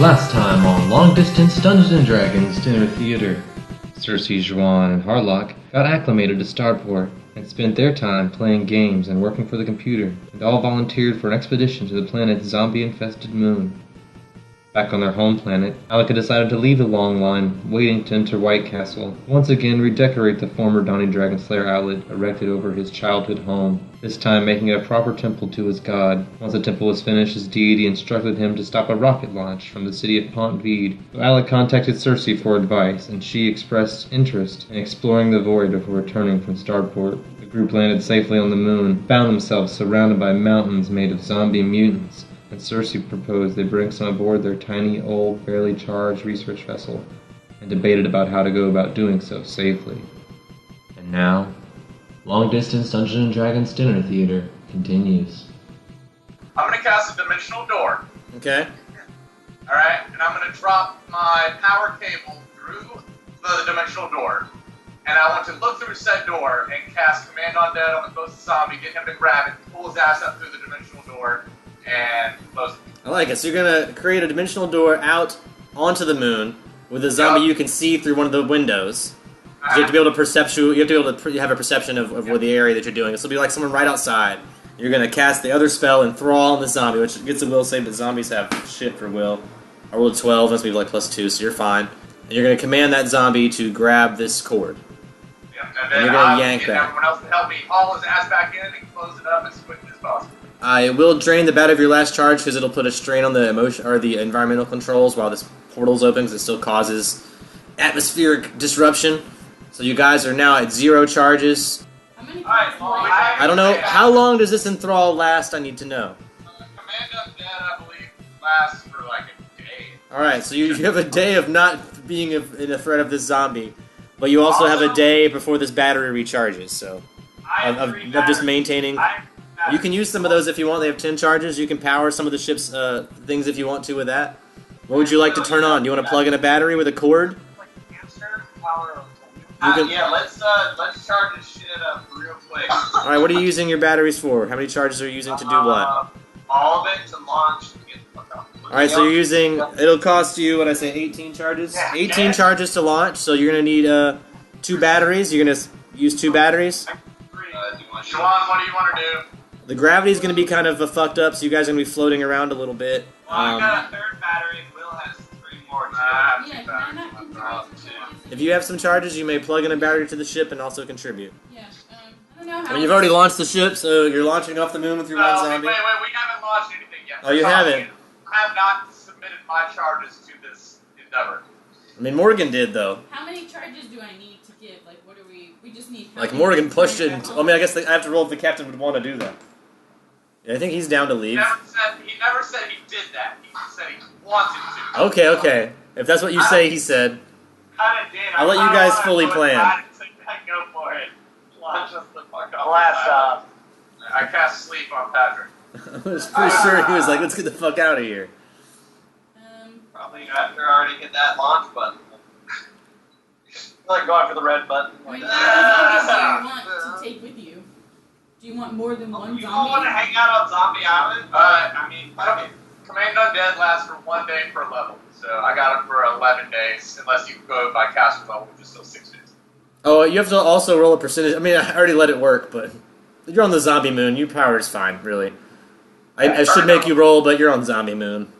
Last time on Long Distance Dungeons & Dragons Dinner Theater, Cersei, Juan, and Harlock got acclimated to Starport and spent their time playing games and working for the computer, and all volunteered for an expedition to the planet's zombie-infested moon. Back on their home planet, Alec had decided to leave the long line, waiting to enter White Castle, once again redecorate the former Donnie Dragonslayer outlet erected over his childhood home, this time making it a proper temple to his god. Once the temple was finished, his deity instructed him to stop a rocket launch from the city of Pont Vide. So Alec contacted Cersei for advice, and she expressed interest in exploring the void before returning from Starport. The group landed safely on the moon, found themselves surrounded by mountains made of zombie mutants, and Cersei proposed they bring some aboard their tiny, old, barely charged research vessel, and debated about how to go about doing so safely. And now, Long Distance Dungeons & Dragons Dinner Theater continues. I'm going to cast a dimensional door. Okay. Alright, and I'm going to drop my power cable through the dimensional door. And I want to look through said door and cast Command Undead on the closest zombie, get him to grab it, pull his ass up through the dimensional door, and close it. I like it. So you're going to create a dimensional door out onto the moon with a zombie you can see through one of the windows. You have to be able to have a perception of where the area that you're doing. This will be like someone right outside. You're going to cast the other spell Enthrall on the zombie, which gets a will save, but zombies have shit for will. I rolled 12, that's maybe like +2, so you're fine. And you're going to command that zombie to grab this cord. Yep, and then you're going to yank that. Everyone else can help me haul his ass back in and close it up as quickly as possible. It will drain the battery of your last charge because it'll put a strain on the emotion or the environmental controls while this portal's open, because it still causes atmospheric disruption. So you guys are now at 0 charges. How many I don't know. How long does this enthrall last? I need to know. Command Undead, I believe, lasts for like a day. Alright, so you have a day of not being in a threat of this zombie, but you also have a day before this battery recharges, so of just maintaining. You can use some of those if you want. They have 10 charges. You can power some of the ship's things if you want to with that. What would you like to turn on? Do you want to plug in a battery with a cord? Yeah, let's charge this shit up real quick. Alright, what are you using your batteries for? How many charges are you using to do what? All of it to launch and get the fuck out. Alright, so you're using, it'll cost you, what I say, 18 charges? 18 charges to launch, so you're going to need 2 batteries. You're going to use 2 batteries. Sean, what do you want to do? The gravity's going to be kind of fucked up, so you guys are going to be floating around a little bit. Well, I got a 3rd battery, and Will has 3 more. If you have some charges, you may plug in a battery to the ship and also contribute. Yeah, I don't know how. I mean, you've already launched the ship, so you're launching off the moon with your one zombie. Wait, we haven't launched anything yet. Oh, you haven't? I have not submitted my charges to this endeavor. I mean, Morgan did, though. How many charges do I need to give? Like, what are we just need... Like, Morgan pushed it. I mean, I guess I have to roll if the captain would want to do that. Yeah, I think he's down to leave. He never said he did that. He said he wanted to. Okay. If that's what you say, he said. Kinda did. I'll let you guys fully plan. Go for it. Launch us the fuck off. Blast off. I cast sleep on Patrick. I was pretty sure he was like, let's get the fuck out of here. Probably after I already hit that launch button. Like going for the red button. I mean, how many zombies do you want to take with you? Do you want more than one zombie? You don't want to hang out on Zombie Island? I mean, Command Undead lasts for 1 day per level. So I got it for 11 days, unless you go by caster level, which is still 6 days. Oh, you have to also roll a percentage. I mean, I already let it work, but you're on the zombie moon. Your power is fine, really. I should make you roll, but you're on zombie moon.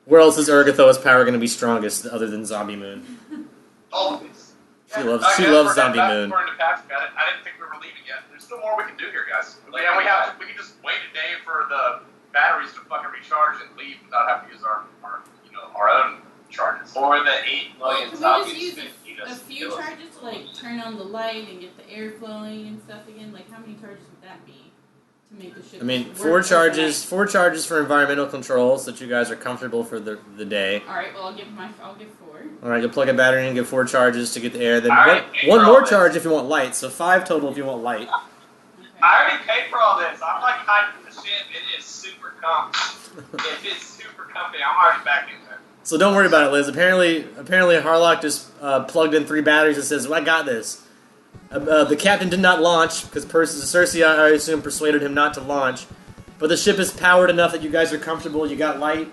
Where else is Urgathoa's power going to be strongest other than zombie moon? Always. She loves zombie moon. I didn't think we were leaving yet. There's still more we can do here, guys. We can just wait a day for the batteries to fucking recharge and leave without having to use our own charges. Or the 8 million zombies. Can we just use a few charges to like turn on the light and get the air flowing and stuff again? Like, how many charges would that be to make the ship? I mean, 4 charges for environmental controls that you guys are comfortable for the day. All right. Well, I'll give 4. All right, you'll plug a battery in and get 4 charges to get the air. Then one more charge if you want light. So 5 total if you want light. Okay. I already paid for all this. I'm like hiding the ship. It is super comfy. If it's super comfy, I'm already back in there. So don't worry about it, Liz. Apparently Harlock just plugged in 3 batteries and says, well, I got this. The captain did not launch, because Cersei, I assume, persuaded him not to launch. But the ship is powered enough that you guys are comfortable. You got light.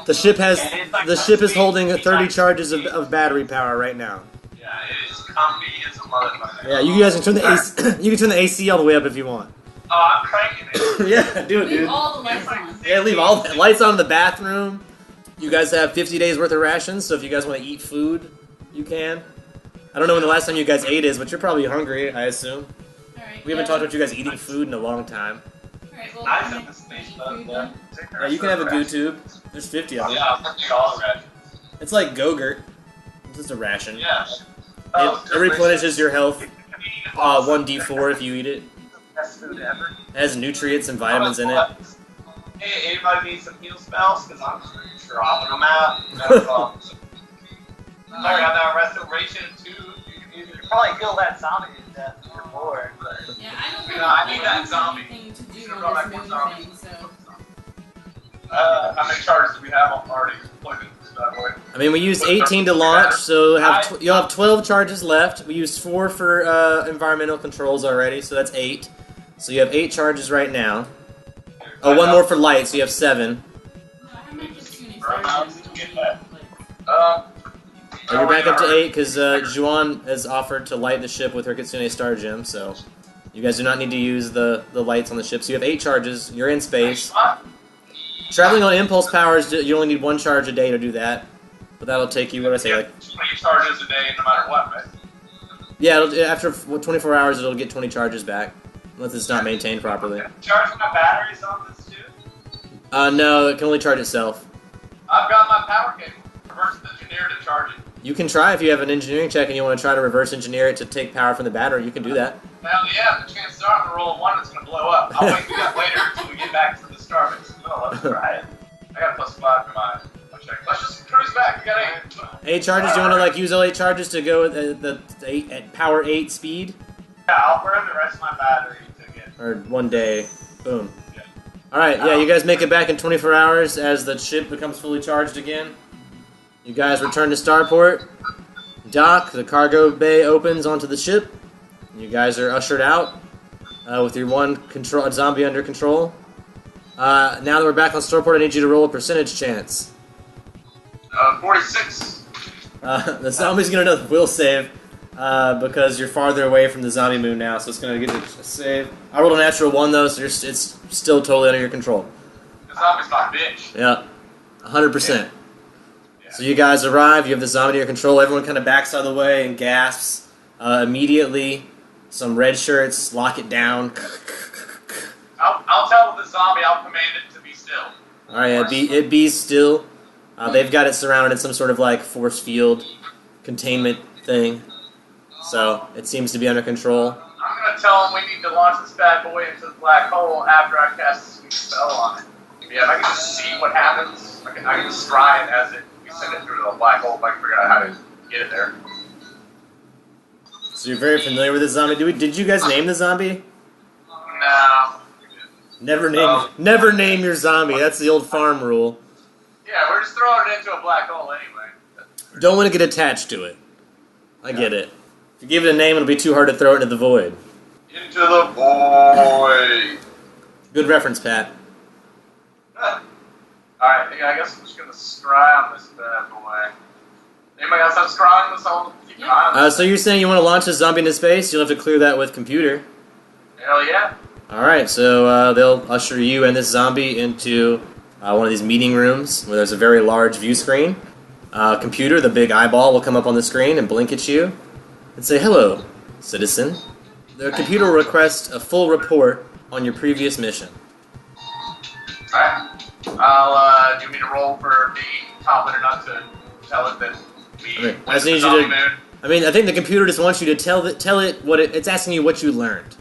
The ship is holding 30 charges of battery power right now. Yeah, it is comfy as a motherfucker. Yeah, you guys can turn the AC. You can turn the AC all the way up if you want. Oh, I'm cranking it. Yeah, do it, Leave dude. all the lights on. Yeah, leave all the lights on in the bathroom. You guys have 50 days worth of rations, so if you guys want to eat food, you can. I don't know when the last time you guys ate is, but you're probably hungry, I assume. Alright. We haven't talked about you guys eating food in a long time. Alright, well, I I'm said gonna the space eat bug, food yeah. then. Yeah, you can have a goo tube. There's 50 of them. Yeah, I'll take all the rations. It's like Go-Gurt. It's just a ration. Yeah. It replenishes your health 1d4 if you eat it. Best food ever. It has nutrients and vitamins in it. Hey, anybody need some heal spells? Because I'm dropping them out. That's all. I got that restoration too. You can probably kill that zombie to death if you're bored. But Yeah, I don't You really know, I need that have zombie. anything to do Should've on brought this back moon more zombies. thing, so... how many charges do we have already plugged into this bad boy? I mean, we used 18 to launch, so you'll have 12 charges left. We used 4 for environmental controls already, so that's 8. So you have 8 charges right now. Oh, 1 more for light, so you have 7. No, how much is Sunni Sargent? We don't need, like... And you're back up to 8 because Juan has offered to light the ship with her Kitsune Star Gem, so you guys do not need to use the lights on the ship. So you have 8 charges. You're in space. Traveling on impulse powers, you only need 1 charge a day to do that, but that'll take you, what did I say, like 20 charges a day, no matter what, right? yeah, after 24 hours, it'll get 20 charges back, unless it's not maintained properly. Charge my batteries on this too? No, it can only charge itself. I've got my power cable. Reverse engineer to charge it. You can try if you have an engineering check and you want to try to reverse engineer it to take power from the battery. You can do that. Hell yeah, the chances are I'm gonna roll a 1 it's gonna blow up. I'll wait for that later until we get back to the Starbase. No, let's try it. I got a +5 for my check. Let's just cruise back. We got 8. 8 charges. Do you want to like use all 8 charges to go at the 8 at power 8 speed, Yeah, I'll burn the rest of my battery to get. or 1 day? Boom. Yeah. All right. Yeah, you guys make it back in 24 hours as the ship becomes fully charged again. You guys return to Starport. Dock. The cargo bay opens onto the ship. You guys are ushered out with your 1 zombie under control. Now that we're back on Starport, I need you to roll a percentage chance. 46. The zombie's gonna know the will save because you're farther away from the zombie moon now, so it's gonna get a save. I rolled a natural 1 though, so it's still totally under your control. The zombie's my bitch. Yeah, 100%. Yeah. So you guys arrive. You have the zombie under your control. Everyone kind of backs out of the way and gasps. Immediately, some red shirts lock it down. I'll tell the zombie. I'll command it to be still. All right, it be still. They've got it surrounded in some sort of like force field containment thing, so it seems to be under control. I'm gonna tell him we need to launch this bad boy into the black hole after I cast a sweet spell on it. Yeah, if I can just see what happens, I can just try it as we send it through the black hole if I can figure out how to get it there. So you're very familiar with this zombie. Did you guys name the zombie? No. Never name your zombie. That's the old farm rule. Yeah, we're just throwing it into a black hole anyway. Don't want to get attached to it. I get it. If you give it a name, it'll be too hard to throw it into the void. Into the void. Good reference, Pat. Alright, I guess I'm just gonna scry on this bad boy. Anybody else have scry on this? I'll keep an eye on this. So you're saying you want to launch a zombie into space? You'll have to clear that with computer. Hell yeah. Alright, so they'll usher you and this zombie into one of these meeting rooms where there's a very large view screen. Computer, the big eyeball, will come up on the screen and blink at you and say, "Hello, citizen." The computer will request a full report on your previous mission. Alright. Do you mean to roll for being competent enough to tell it that we Okay, I went just to need the you zombie to- moon? I think the computer just wants you to tell it what it's asking you what you learned.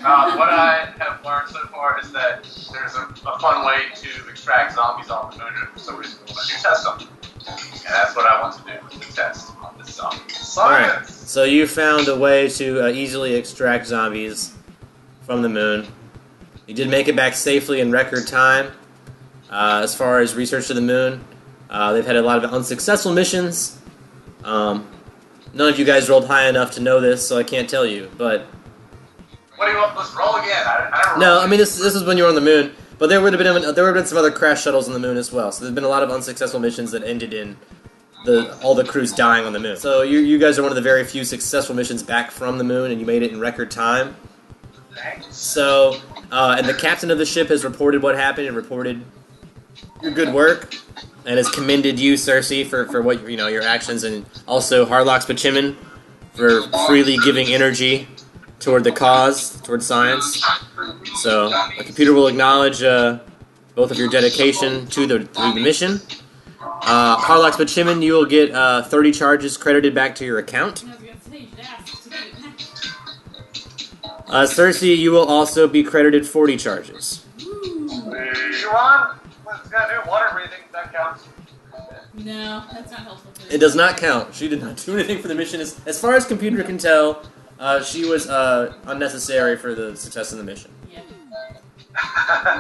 What I have learned so far is that there's a fun way to extract zombies off the moon, and for some reason we want to test them. And that's what I want to do, is to test on this zombie. Alright, Science! so you found a way to easily extract zombies from the moon. You did make it back safely in record time. As far as research to the moon, they've had a lot of unsuccessful missions. None of you guys rolled high enough to know this, so I can't tell you. But What do you want? Let's roll again. I never no, rolled. I mean this is when you were on the moon. But there would have been some other crash shuttles on the moon as well. So there's been a lot of unsuccessful missions that ended in all the crews dying on the moon. So you guys are one of the very few successful missions back from the moon, and you made it in record time. Thanks. So, and the captain of the ship has reported what happened and reported your good work, and has commended you, Cersei, for what your actions, and also Harlock's Bachimin for freely giving energy toward the cause, toward science. So the computer will acknowledge both of your dedication to the mission. Harlock's Bachimin, you will get 30 charges credited back to your account. Cersei, you will also be credited 40 charges. Juwan, what's gonna do? Water breathing, that counts. No, that's not helpful. It does not count. She did not do anything for the mission. As far as computer can tell, she was unnecessary for the success of the mission. Yeah.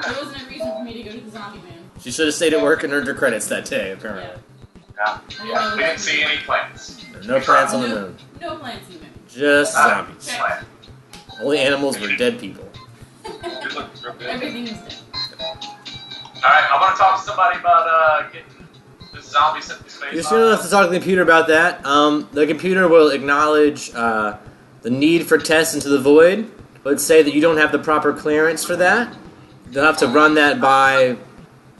There wasn't a reason for me to go to the zombie moon. She should have stayed at work and earned her credits that day, apparently. Yeah. We didn't see any plants. There are no plants on the moon. No plants in the moon. Just zombies. Check. Only animals were dead people. Everything is dead. Alright, I want to talk to somebody about getting this zombie sent to space. You're soon enough to talk to the computer about that. The computer will acknowledge the need for tests into the void, but say that you don't have the proper clearance for that. They'll have to run that by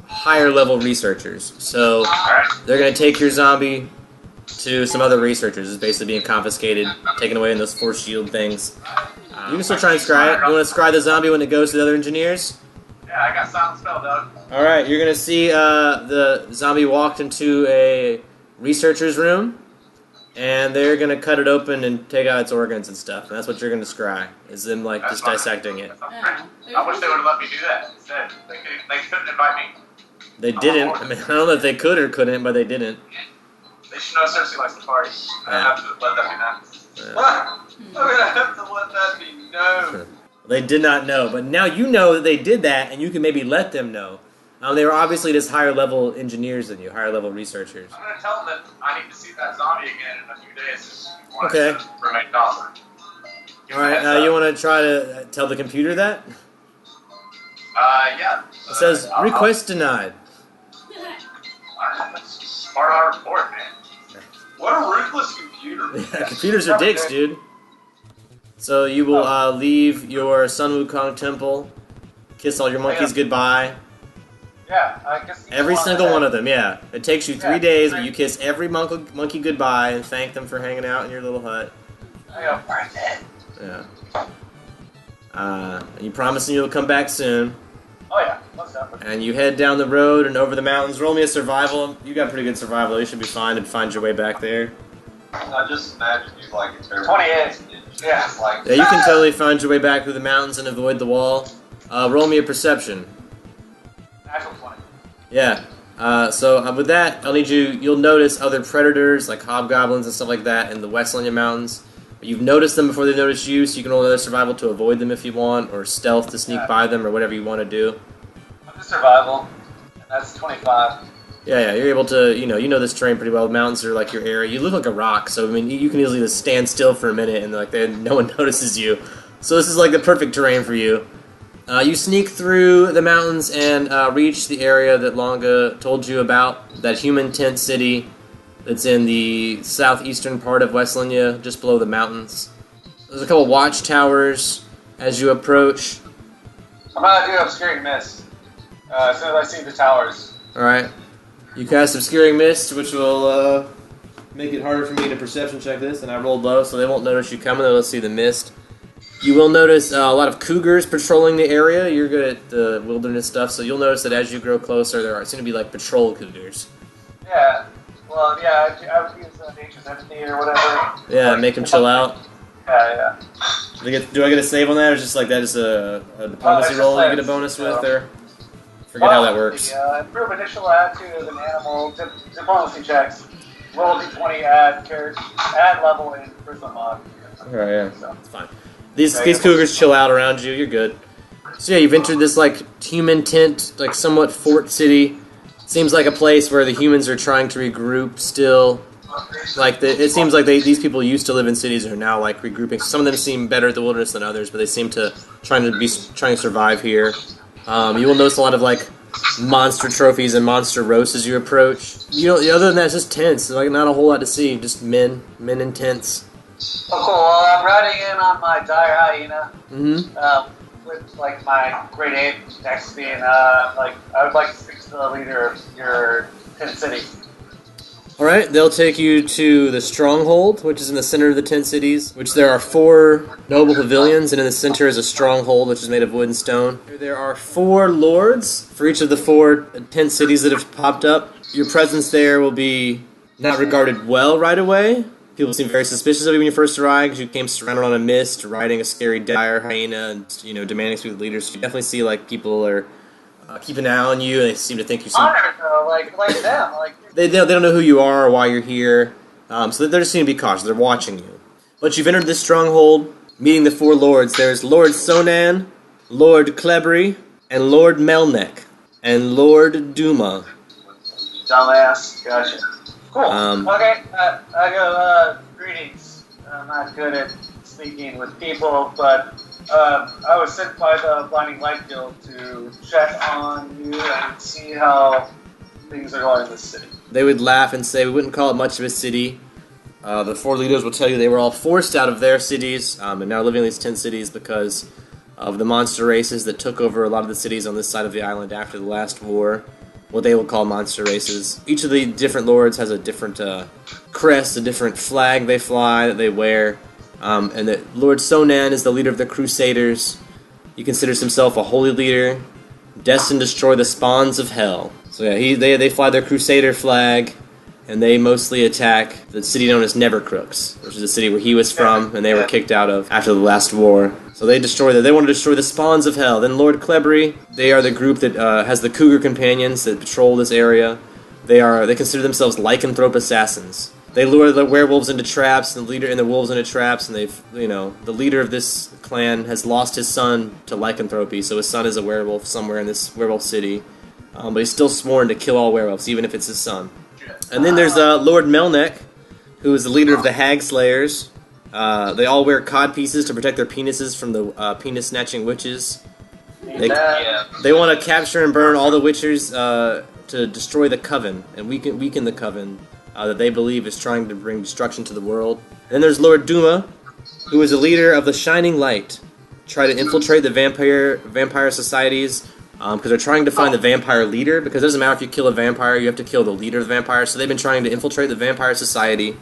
higher level researchers. So they're going to take your zombie to some other researchers. It's basically being confiscated, taken away in those force shield things. You can still try and scry it. You want to scry the zombie when it goes to the other engineers? Yeah, I got silent spell, Doug. Alright, you're going to see the zombie walked into a researcher's room, and they're going to cut it open and take out its organs and stuff. And that's what you're going to scry, is them just dissecting it. I wish they would have let me do that instead. They couldn't invite me. They didn't. I mean, I don't know if they could or couldn't, but they didn't. They should know Cersei likes to party. I have to let that be known. Yeah. I'm going to have to let that be known. They did not know, but now you know that they did that, and you can maybe let them know. They were obviously just higher level engineers than you, higher level researchers. I'm going to tell them that I need to see that zombie again in a few days. Okay. Remain docile. Alright, you want to try to tell the computer that? Yeah. It says, request denied. Smart on report, man. What a ruthless computer. Yeah, computers are dicks, dude. So you will leave your Sun Wukong temple, kiss all your monkeys goodbye. Yeah, I guess. Every single one of them, yeah. It takes you 3 days, but you kiss every monkey goodbye and thank them for hanging out in your little hut. I got worth it. Yeah. And you promise them you'll come back soon. Oh yeah, what's up? And you head down the road and over the mountains. Roll me a survival. You got pretty good survival. You should be fine to find your way back there. I just imagine you like a terrible 28. Yeah. Like, Yeah, you can totally find your way back through the mountains and avoid the wall. Roll me a perception. Natural 20. Yeah. So with that, you'll notice other predators like hobgoblins and stuff like that in the Westlandia Mountains. But you've noticed them before they notice you, so you can roll another survival to avoid them if you want, or stealth to sneak by them, or whatever you want to do. I'm just survival. And that's 25. Yeah, you're able to, you know this terrain pretty well. Mountains are like your area. You look like a rock, so I mean, you can easily just stand still for a minute and no one notices you. So this is like the perfect terrain for you. You sneak through the mountains and reach the area that Longa told you about, that human tent city that's in the southeastern part of Westlandia, just below the mountains. There's a couple watchtowers as you approach. I'm gonna do obscuring mist as soon as I see the towers. Alright. You cast Obscuring Mist, which will make it harder for me to perception check this, and I rolled low, so they won't notice you coming, they'll see the mist. You will notice a lot of cougars patrolling the area. You're good at the wilderness stuff, so you'll notice that as you grow closer, there seem to be like patrol cougars. Yeah. Well, yeah, I would use Nature's Empathy or whatever. Yeah, make them chill out. Yeah. Do I get a save on that, or just like that is a diplomacy roll you get a bonus with, or forget how that works? Improve initial attitude as an animal. Diplomacy checks. Roll d20, add level in Prism mod. Alright, yeah, it's fine. These cougars chill out around you, you're good. So yeah, you've entered this like human tent, like somewhat fort city. Seems like a place where the humans are trying to regroup still. Like it seems like these people used to live in cities and are now like regrouping. Some of them seem better at the wilderness than others, but they seem to trying to survive here. You will notice a lot of like monster trophies and monster roasts as you approach. You know, other than that, it's just tents. Like not a whole lot to see. Just men in tents. Oh, cool. Well, I'm riding in on my dire hyena. Mm-hmm. With like my great ape next to me, and like I would like to speak to the leader of your tent city. All right, they'll take you to the stronghold, which is in the center of the 10 cities, which there are 4 noble pavilions, and in the center is a stronghold, which is made of wood and stone. There are 4 lords for each of the 4 10 cities that have popped up. Your presence there will be not regarded well right away. People seem very suspicious of you when you first arrive, because you came surrounded on a mist, riding a scary dire hyena, and, you know, demanding to be the leader. So you definitely see, like, people are keeping an eye on you, and they seem to think you're honored, though, like them, like... They don't know who you are or why you're here, so they're just going to be cautious. They're watching you. But you've entered this stronghold, meeting the 4 lords. There's Lord Sonan, Lord Klebri, and Lord Melnek, and Lord Duma. Dumbass. Gotcha. Cool. Okay, I go, greetings. I'm not good at speaking with people, but I was sent by the Blinding Light Guild to check on you and see how things are going in this city. They would laugh and say, we wouldn't call it much of a city. The 4 leaders will tell you they were all forced out of their cities, and now living in these 10 cities because of the monster races that took over a lot of the cities on this side of the island after the last war. What they will call monster races. Each of the different lords has a different crest, a different flag they fly, that they wear. And that Lord Sonan is the leader of the Crusaders. He considers himself a holy leader, destined to destroy the spawns of hell. So yeah, they fly their Crusader flag, and they mostly attack the city known as Nevercrooks, which is the city where he was from, and they were kicked out of after the last war. So they want to destroy the spawns of hell. Then Lord Klebri, they are the group that has the Cougar companions that patrol this area. They consider themselves lycanthrope assassins. They lure the werewolves into traps, and the wolves into traps, and the leader of this clan has lost his son to lycanthropy, so his son is a werewolf somewhere in this werewolf city. But he's still sworn to kill all werewolves, even if it's his son. And then there's Lord Melnek, who is the leader of the Hag Slayers. They all wear codpieces to protect their penises from the penis-snatching witches. They want to capture and burn all the witchers to destroy the Coven, and weaken the Coven that they believe is trying to bring destruction to the world. And then there's Lord Duma, who is the leader of the Shining Light. Try to infiltrate the vampire societies, because they're trying to find the vampire leader, because it doesn't matter if you kill a vampire, you have to kill the leader of the vampire. So they've been trying to infiltrate the vampire society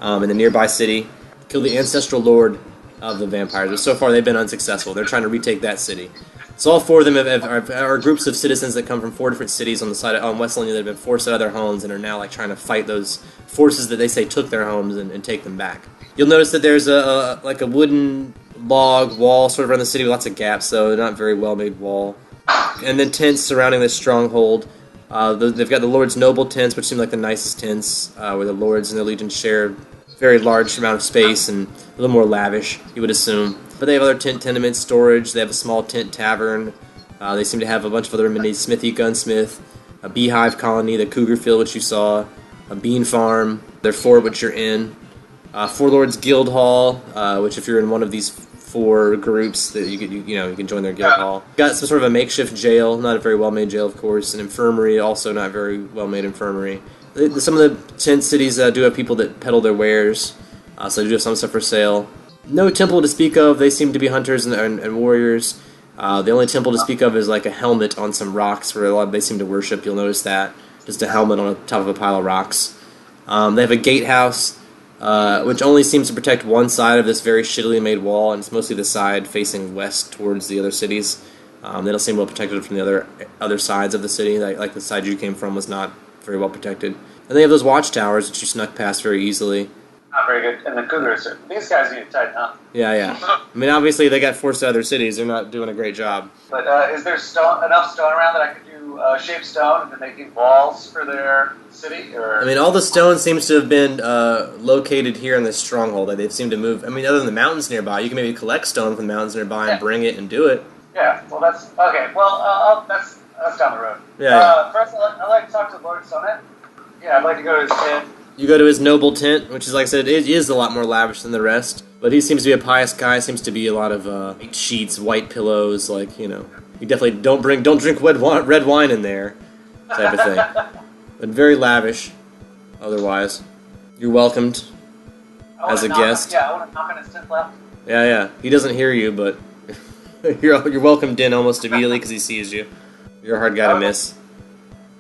in the nearby city, kill the ancestral lord of the vampires. But so far they've been unsuccessful. They're trying to retake that city. So all 4 of them are groups of citizens that come from 4 different cities on the side on West Linia that have been forced out of their homes and are now like trying to fight those forces that they say took their homes and take them back. You'll notice that there's a wooden log wall sort of around the city with lots of gaps, so not very well made wall. And then tents surrounding this stronghold. They've got the Lord's Noble tents, which seem like the nicest tents, where the Lords and their legion share a very large amount of space and a little more lavish, you would assume. But they have other tenements, storage. They have a small tent tavern. They seem to have a bunch of other amenities: smithy, gunsmith, a beehive colony, the Cougar Field, which you saw, a bean farm, their fort, which you're in, 4 Lords Guild Hall, which if you're in one of these 4 groups, that you can join their guild hall. Got some sort of a makeshift jail, not a very well made jail, of course. An infirmary, also not very well made infirmary. Some of the 10 cities do have people that peddle their wares, so they do have some stuff for sale. No temple to speak of. They seem to be hunters and warriors. The only temple to speak of is like a helmet on some rocks where they seem to worship. You'll notice that. Just a helmet on the top of a pile of rocks. They have a gatehouse, which only seems to protect one side of this very shittily made wall, and it's mostly the side facing west towards the other cities. They don't seem well protected from the other sides of the city. Like the side you came from was not very well protected. And they have those watchtowers that you snuck past very easily. Not very good. And the Cougars, these guys need to tighten up. Yeah. I mean, obviously they got forced to other cities. They're not doing a great job. But is there enough stone around that I could do shape stone into making walls for their city? Or I mean, all the stone seems to have been located here in this stronghold. Like, they've seemed to move. I mean, other than the mountains nearby, you can maybe collect stone from the mountains nearby and bring it and do it. Yeah. Well, that's okay. Well, that's down the road. Yeah. First, I'd like to talk to Lord Sonnet. Yeah, I'd like to go to his tent. You go to his noble tent, which is, like I said, it is a lot more lavish than the rest. But he seems to be a pious guy. Seems to be a lot of white sheets, white pillows, You definitely don't drink red wine in there, type of thing. But very lavish, otherwise. You're welcomed as a guest. Yeah, I want to knock on his 10th left. Yeah. He doesn't hear you, but you're welcomed in almost immediately because he sees you. You're a hard guy to miss.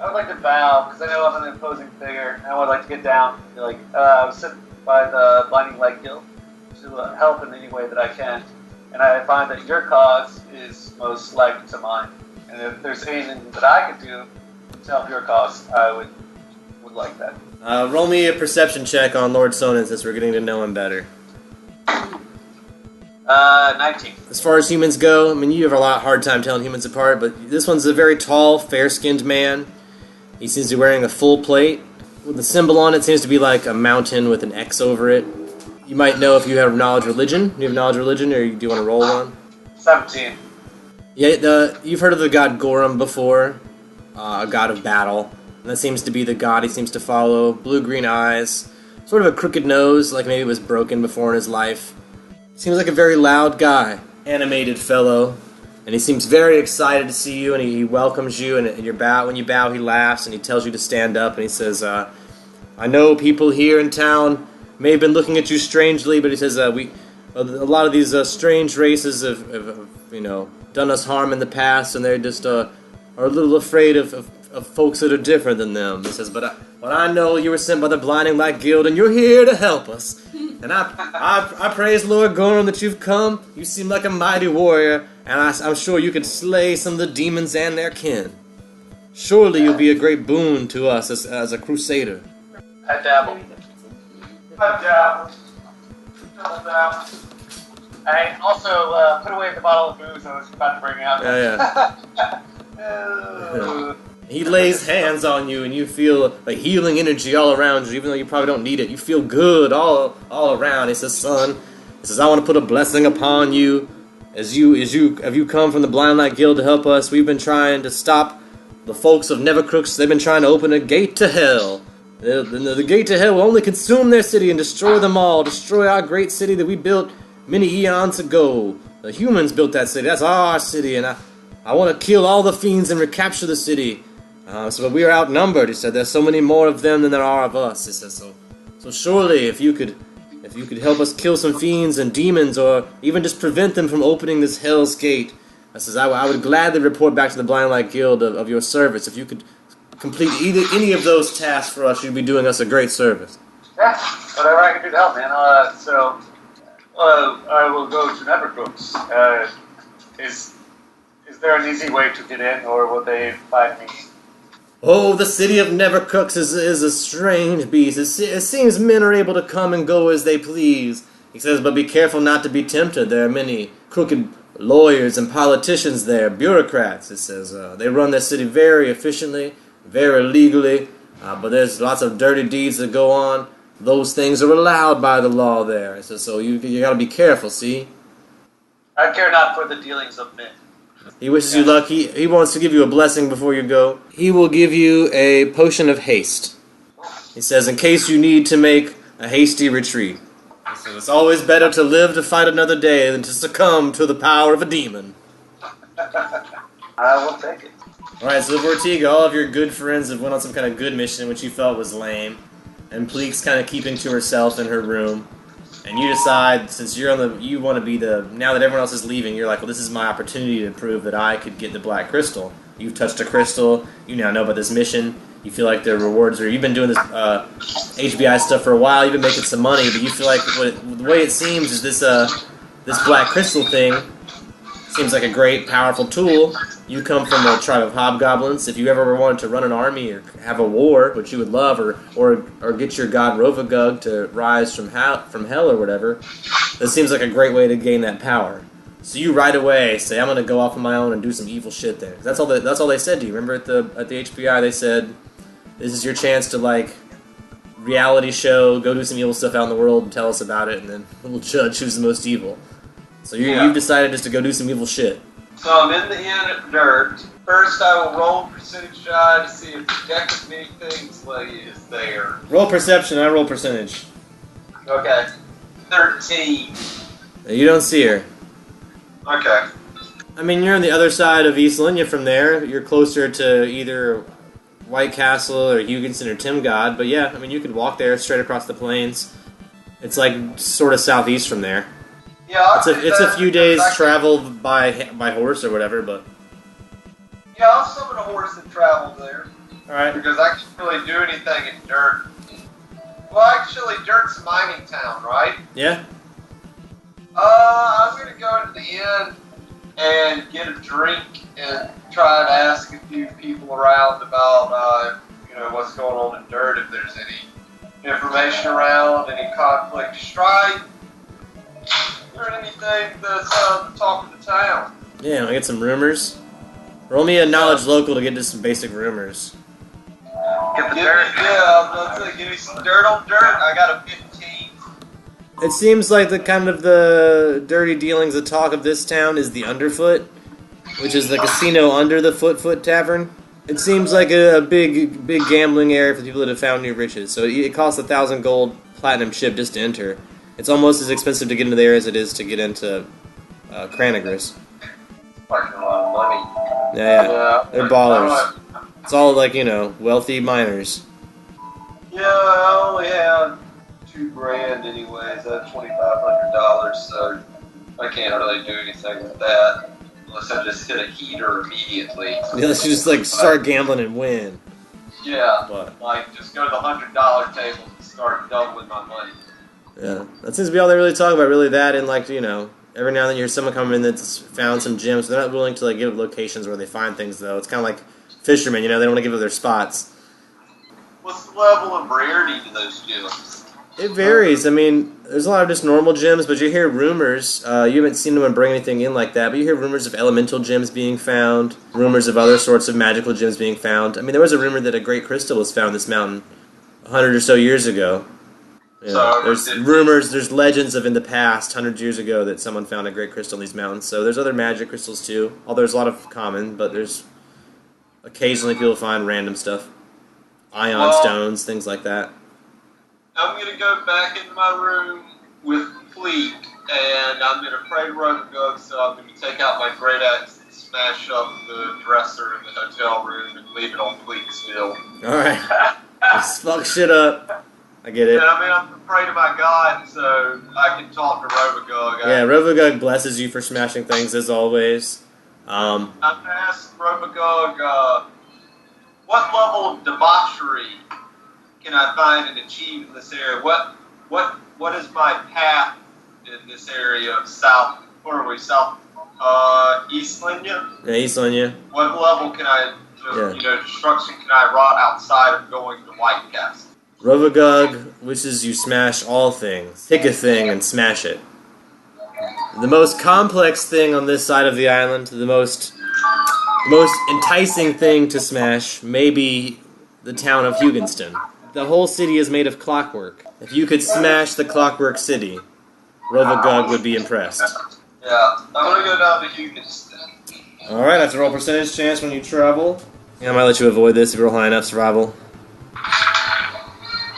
I would like to bow, because I know I'm an imposing figure, and I would like to get down. Be like, I was sent by the Blinding Light Guild to help in any way that I can. And I find that your cause is most like to mine. And if there's anything that I could do to help your cause, I would like that. Roll me a perception check on Lord Sonnen since we're getting to know him better. 19. As far as humans go, I mean, you have a hard time telling humans apart, but this one's a very tall, fair-skinned man. He seems to be wearing a full plate. With the symbol on it seems to be like a mountain with an X over it. You might know if you have knowledge religion. Do you have knowledge religion, or do you want to roll one? 17. Yeah, you've heard of the god Gorum before, a god of battle. And that seems to be the god he seems to follow. Blue-green eyes, sort of a crooked nose, like maybe it was broken before in his life. Seems like a very loud guy, animated fellow, and he seems very excited to see you, and he welcomes you, and when you bow, he laughs, and he tells you to stand up, and he says, I know people here in town may have been looking at you strangely, but he says, a lot of these strange races have done us harm in the past, and they just are a little afraid of folks that are different than them. He says, but I know you were sent by the Blinding Light Guild, and you're here to help us. And I praise Lord Gorum that you've come. You seem like a mighty warrior, and I'm sure you could slay some of the demons and their kin. Surely you'll be a great boon to us as a crusader. I dabble. I also put away the bottle of booze I was about to bring out. Yeah. He lays hands on you, and you feel a healing energy all around you, even though you probably don't need it. You feel good all around. He says, son, I want to put a blessing upon you. Have you come from the Blind Light Guild to help us? We've been trying to stop the folks of Nevercrooks. They've been trying to open a gate to hell. The gate to hell will only consume their city and destroy them all. Destroy our great city that we built many eons ago. The humans built that city. That's our city, and I want to kill all the fiends and recapture the city. But we are outnumbered. He said, there's so many more of them than there are of us. He says, so surely if you could help us kill some fiends and demons, or even just prevent them from opening this hell's gate, I would gladly report back to the Blind Light Guild of your service. If you could complete any of those tasks for us, you'd be doing us a great service. Yeah, whatever I can do to help, man. I will go to Nevercrooks. Is there an easy way to get in, or will they find me? Oh, the city of Nevercrooks is a strange beast. It seems men are able to come and go as they please. He says, but be careful not to be tempted. There are many crooked lawyers and politicians there, bureaucrats. It says they run their city very efficiently, very legally, but there's lots of dirty deeds that go on. Those things are allowed by the law there. It says, so you got to be careful, see? I care not for the dealings of men. He wishes you luck. He wants to give you a blessing before you go. He will give you a potion of haste. He says, in case you need to make a hasty retreat. He says, it's always better to live to fight another day than to succumb to the power of a demon. I will take it. Alright, so Vortiga, all of your good friends have went on some kind of good mission which you felt was lame. And Pleek's kind of keeping to herself in her room. And you decide, since you want to be now that everyone else is leaving, you're like, well, this is my opportunity to prove that I could get the Black Crystal. You've touched a crystal, you now know about this mission, you feel like the rewards you've been doing this HBI stuff for a while, you've been making some money, but you feel like, the way it seems is this Black Crystal thing seems like a great, powerful tool. You come from a tribe of hobgoblins. If you ever wanted to run an army or have a war, which you would love, or get your god Rovagug to rise from hell or whatever, this seems like a great way to gain that power. So you right away say, I'm going to go off on my own and do some evil shit there. That's all they said to you. Remember at the HBI they said, this is your chance to reality show, go do some evil stuff out in the world and tell us about it, and then we'll judge who's the most evil. So you've decided just to go do some evil shit. So I'm in the inn at dirt. First I will roll percentage die to see if the deck of anything is there. Roll perception, I roll percentage. Okay. 13. You don't see her. Okay. I mean, you're on the other side of East Linya from there. You're closer to either White Castle or Huginson or Timgod. But yeah, I mean, you could walk there straight across the plains. It's like sort of southeast from there. Yeah, it's a few days travel by horse or whatever, but... Yeah, I'll summon a horse and travel there. Alright. Because I can't really do anything in Dirt. Well, actually, Dirt's a mining town, right? Yeah. I'm gonna go into the inn and get a drink and try and ask a few people around about, what's going on in Dirt, if there's any information around, any conflict, strife, or anything that's the talk of the town. Yeah, I get some rumors. Roll me a knowledge local to get to some basic rumors. Get the dirt. Give me some dirt on dirt. I got a 15. It seems like the dirty dealings, the talk of this town is the Underfoot, which is the casino under the Foot Tavern. It seems like a big gambling area for people that have found new riches. So it costs 1,000 gold platinum chip just to enter. It's almost as expensive to get into there as it is to get into Cranagris. Like a lot of money. Yeah, they're ballers. It's all like, wealthy miners. Yeah, I only have $2,000 anyways. That's $2,500, so I can't really do anything with that unless I just hit a heater immediately. Unless you just start gambling and win. Yeah, but just go to the $100 table and start doubling my money. Yeah, that seems to be all they really talk about. Really, that and every now and then you hear someone come in that's found some gems. They're not willing to give locations where they find things though. It's kind of like fishermen, they don't want to give up their spots. What's the level of rarity to those gems? It varies. I mean, there's a lot of just normal gems, but you hear rumors. You haven't seen anyone bring anything in like that, but you hear rumors of elemental gems being found, rumors of other sorts of magical gems being found. I mean, there was a rumor that a great crystal was found in this mountain 100 or so years ago. So there's rumors, there's legends of in the past, hundreds of years ago, that someone found a great crystal in these mountains. So there's other magic crystals too. Although there's a lot of common, but there's occasionally people find random stuff. Ion stones, things like that. I'm going to go back into my room with Fleet, and I'm going to pray to Robogug, so I'm going to take out my great axe and smash up the dresser in the hotel room and leave it on Fleet still. Alright. Just fuck shit up. I get it. And I'm going to pray to my God so I can talk to Robogug. Yeah, Robogug blesses you for smashing things as always. I'm going to ask Robogug, what level of debauchery can I find and achieve in this area? What is my path in this area of East Linya? Yeah, East Linya. What level can I, destruction can I wrought outside of going to White Castle? Robogug wishes you smash all things. Pick a thing and smash it. The most complex thing on this side of the island, the most enticing thing to smash may be the town of Huginston. The whole city is made of clockwork. If you could smash the clockwork city, Robogug would be impressed. Yeah, I'm going to go down to Huginston. Alright, I have to roll percentage chance when you travel. Yeah, I might let you avoid this if you roll high enough survival.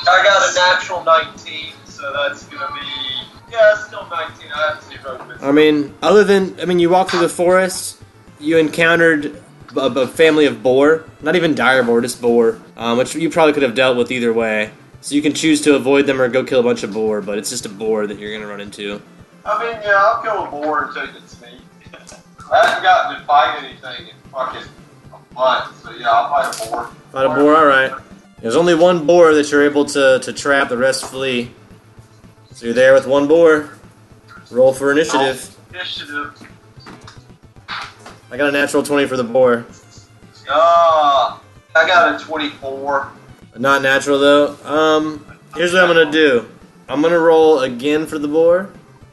I got a natural 19, so that's going to be... Yeah, it's still 19. I have 0. You walk through the forest, you encountered a family of boar. Not even dire boar, just boar. Which you probably could have dealt with either way. So you can choose to avoid them or go kill a bunch of boar, but it's just a boar that you're going to run into. I'll kill a boar and take its meat. I haven't gotten to fight anything in fucking a month, so yeah, I'll fight a boar. Fight a boar, alright. There's only one boar that you're able to trap, the rest flee. So you're there with one boar. Roll for initiative. I got a natural 20 for the boar. I got a 24. Not natural though. Here's what I'm gonna do. I'm gonna roll again for the boar,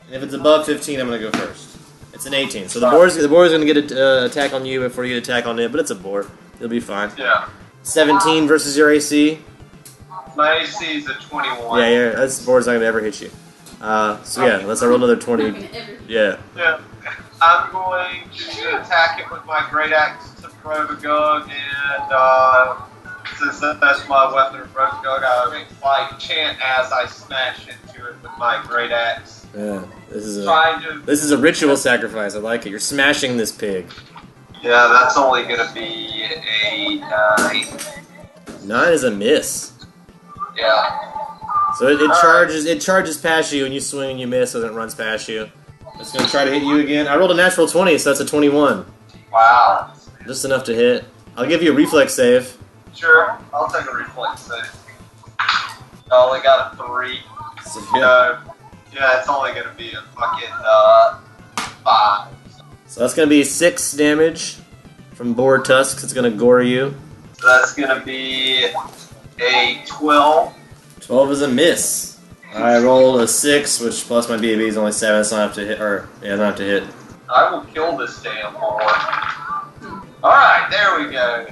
and if it's above 15, I'm gonna go first. It's an 18, so the boar's gonna get an attack on you before you get attack on it, but it's a boar. It'll be fine. Yeah. 17 versus your AC. My AC is a 21. Yeah, this board's not gonna ever hit you. So yeah, let's roll another 20. Yeah. Yeah. I'm going to attack it with my great axe to Robogug, and Since that's my weapon of broken, I gotta like chant as I smash into it with my great axe. Yeah, this is a ritual sacrifice. I like it. You're smashing this pig. Yeah, that's only gonna be a 9. 9 is a miss. Yeah. So it charges past you, and you swing and you miss, so then it runs past you. It's gonna try to hit you again. I rolled a natural 20, so that's a 21. Wow. Just enough to hit. I'll give you a reflex save. Sure, I'll take a reflex save. I only got a 3. So, Yeah, it's only gonna be a fucking 5. So that's gonna be 6 damage from boar tusks. It's gonna gore you. So that's gonna be a 12. 12 is a miss. I rolled a 6, which plus my BAB is only 7. It's not enough to hit. Not enough to hit. I will kill this damn boar. Alright, there we go.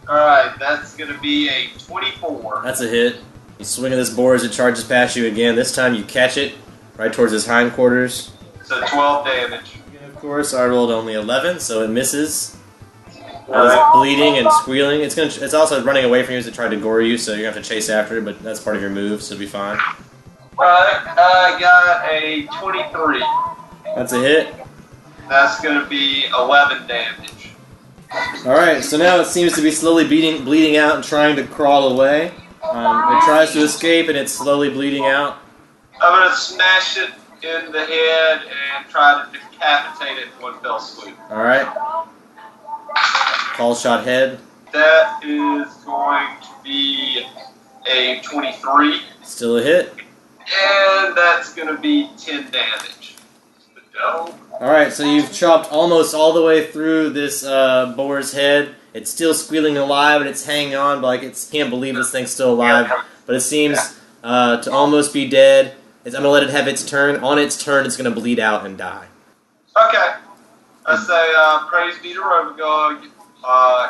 Alright, that's gonna be a 24. That's a hit. You swing at this boar as it charges past you again. This time you catch it right towards his hindquarters. So 12 damage. Of course, I rolled only 11, so it misses. It's bleeding and squealing. It's also running away from you as it tried to gore you, so you're gonna have to chase after it. But that's part of your move, so it'll be fine. Alright, I got a 23. That's a hit. That's gonna be 11 damage. Alright, so now it seems to be slowly bleeding out and trying to crawl away. It tries to escape and it's slowly bleeding out. I'm gonna smash it in the head and try to decapitate it in one fell swoop. Alright. Call shot head. That is going to be a 23. Still a hit. And that's gonna be 10 damage. No. Alright, so you've chopped almost all the way through this boar's head. It's still squealing alive and it's hanging on, but like it can't believe this thing's still alive. But it seems to almost be dead. I'm going to let it have its turn. On its turn, it's going to bleed out and die. Okay. I say, praise be to Robogog,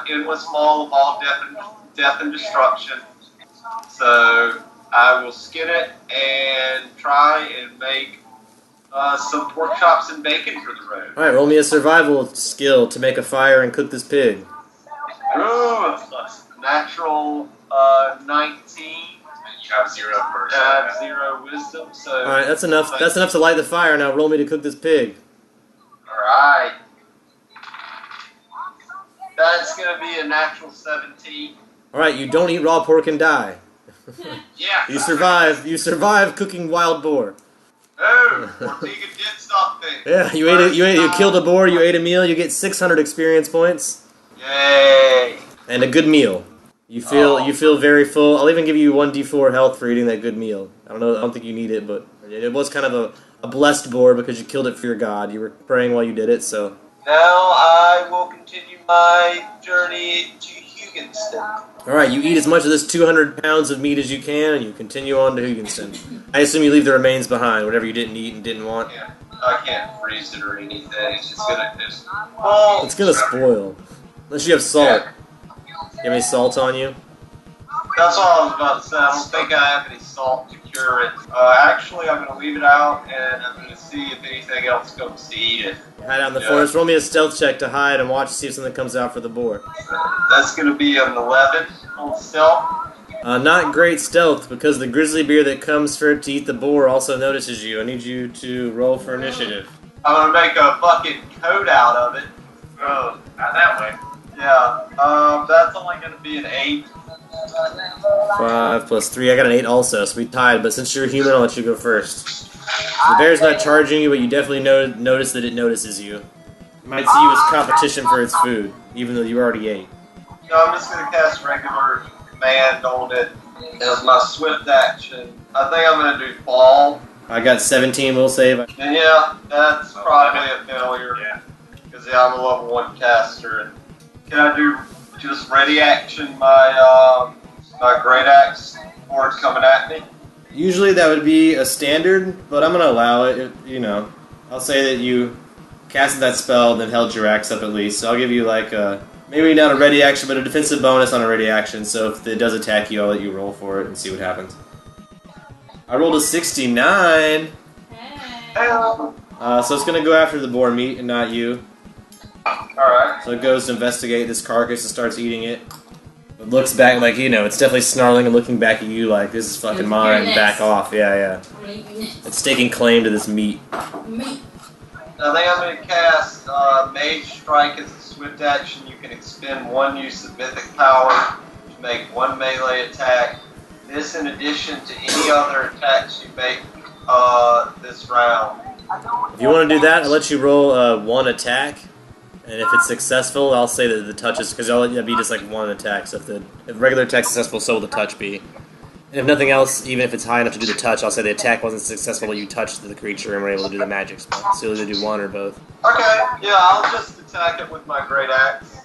endless maul of all death and destruction. So I will skin it and try and make some pork chops and bacon for the road. Alright, roll me a survival skill to make a fire and cook this pig. Ooh, natural 19. You have 0 first. I have 0 wisdom, so... Alright, that's enough. That's enough to light the fire. Now roll me to cook this pig. Alright. That's gonna be a natural 17. Alright, you don't eat raw pork and die. Yeah. You survive. You survive cooking wild boar. Oh, Ortega did something. Yeah, you killed a boar, you ate a meal, you get 600 experience points. Yay. And a good meal. You feel very full. I'll even give you 1d4 health for eating that good meal. I don't think you need it, but it was kind of a blessed boar because you killed it for your god. You were praying while you did it, so. Now I will continue my journey to Huginston. Alright, you eat as much of this 200 pounds of meat as you can, and you continue on to Huginston. I assume you leave the remains behind, whatever you didn't eat and didn't want. Yeah, I can't freeze it or anything. It's just gonna It's gonna spoil. Unless you have salt. Yeah. You have any salt on you? That's all I was about to say. I don't think I have any salt to cure it. Actually, I'm going to leave it out, and I'm going to see if anything else comes to eat it. Hide out in the forest. Roll me a stealth check to hide and watch to see if something comes out for the boar. That's going to be an 11 on stealth. Not great stealth, because the grizzly bear that comes for it to eat the boar also notices you. I need you to roll for initiative. I'm going to make a fucking coat out of it. Oh, not that way. Yeah, that's only going to be an 8. 5 plus 3. I got an 8 also, so we tied. But since you're human, I'll let you go first. So the bear's not charging you, but you definitely notice that it notices you. It might see you as competition for its food, even though you already ate. No, I'm just going to cast regular command on it as my swift action. I think I'm going to do fall. I got 17 will save. And yeah, that's probably a failure. Yeah. Because I'm a level 1 caster. And can I do just ready action my my great axe before it's coming at me? Usually that would be a standard, but I'm going to allow it. I'll say that you casted that spell, then held your axe up at least. So I'll give you like maybe not a ready action, but a defensive bonus on a ready action. So if it does attack you, I'll let you roll for it and see what happens. I rolled a 69. So it's going to go after the boar meat and not you. Alright. So it goes to investigate this carcass and starts eating it. It looks back like, it's definitely snarling and looking back at you like, this is fucking mine, back off. Yeah. It's staking claim to this meat. Meat. I think I'm going to cast Mage Strike as a swift action. You can expend one use of Mythic Power to make one melee attack. This in addition to any other attacks you make this round. If you want to do that, I'll let you roll one attack. And if it's successful, I'll say that the touch is... Because it'll be just like one attack. So if regular attack's successful, so will the touch be. And if nothing else, even if it's high enough to do the touch, I'll say the attack wasn't successful, but you touched the creature and were able to do the magic spell. So you'll either do one or both. Okay, yeah, I'll just attack it with my Great Axe.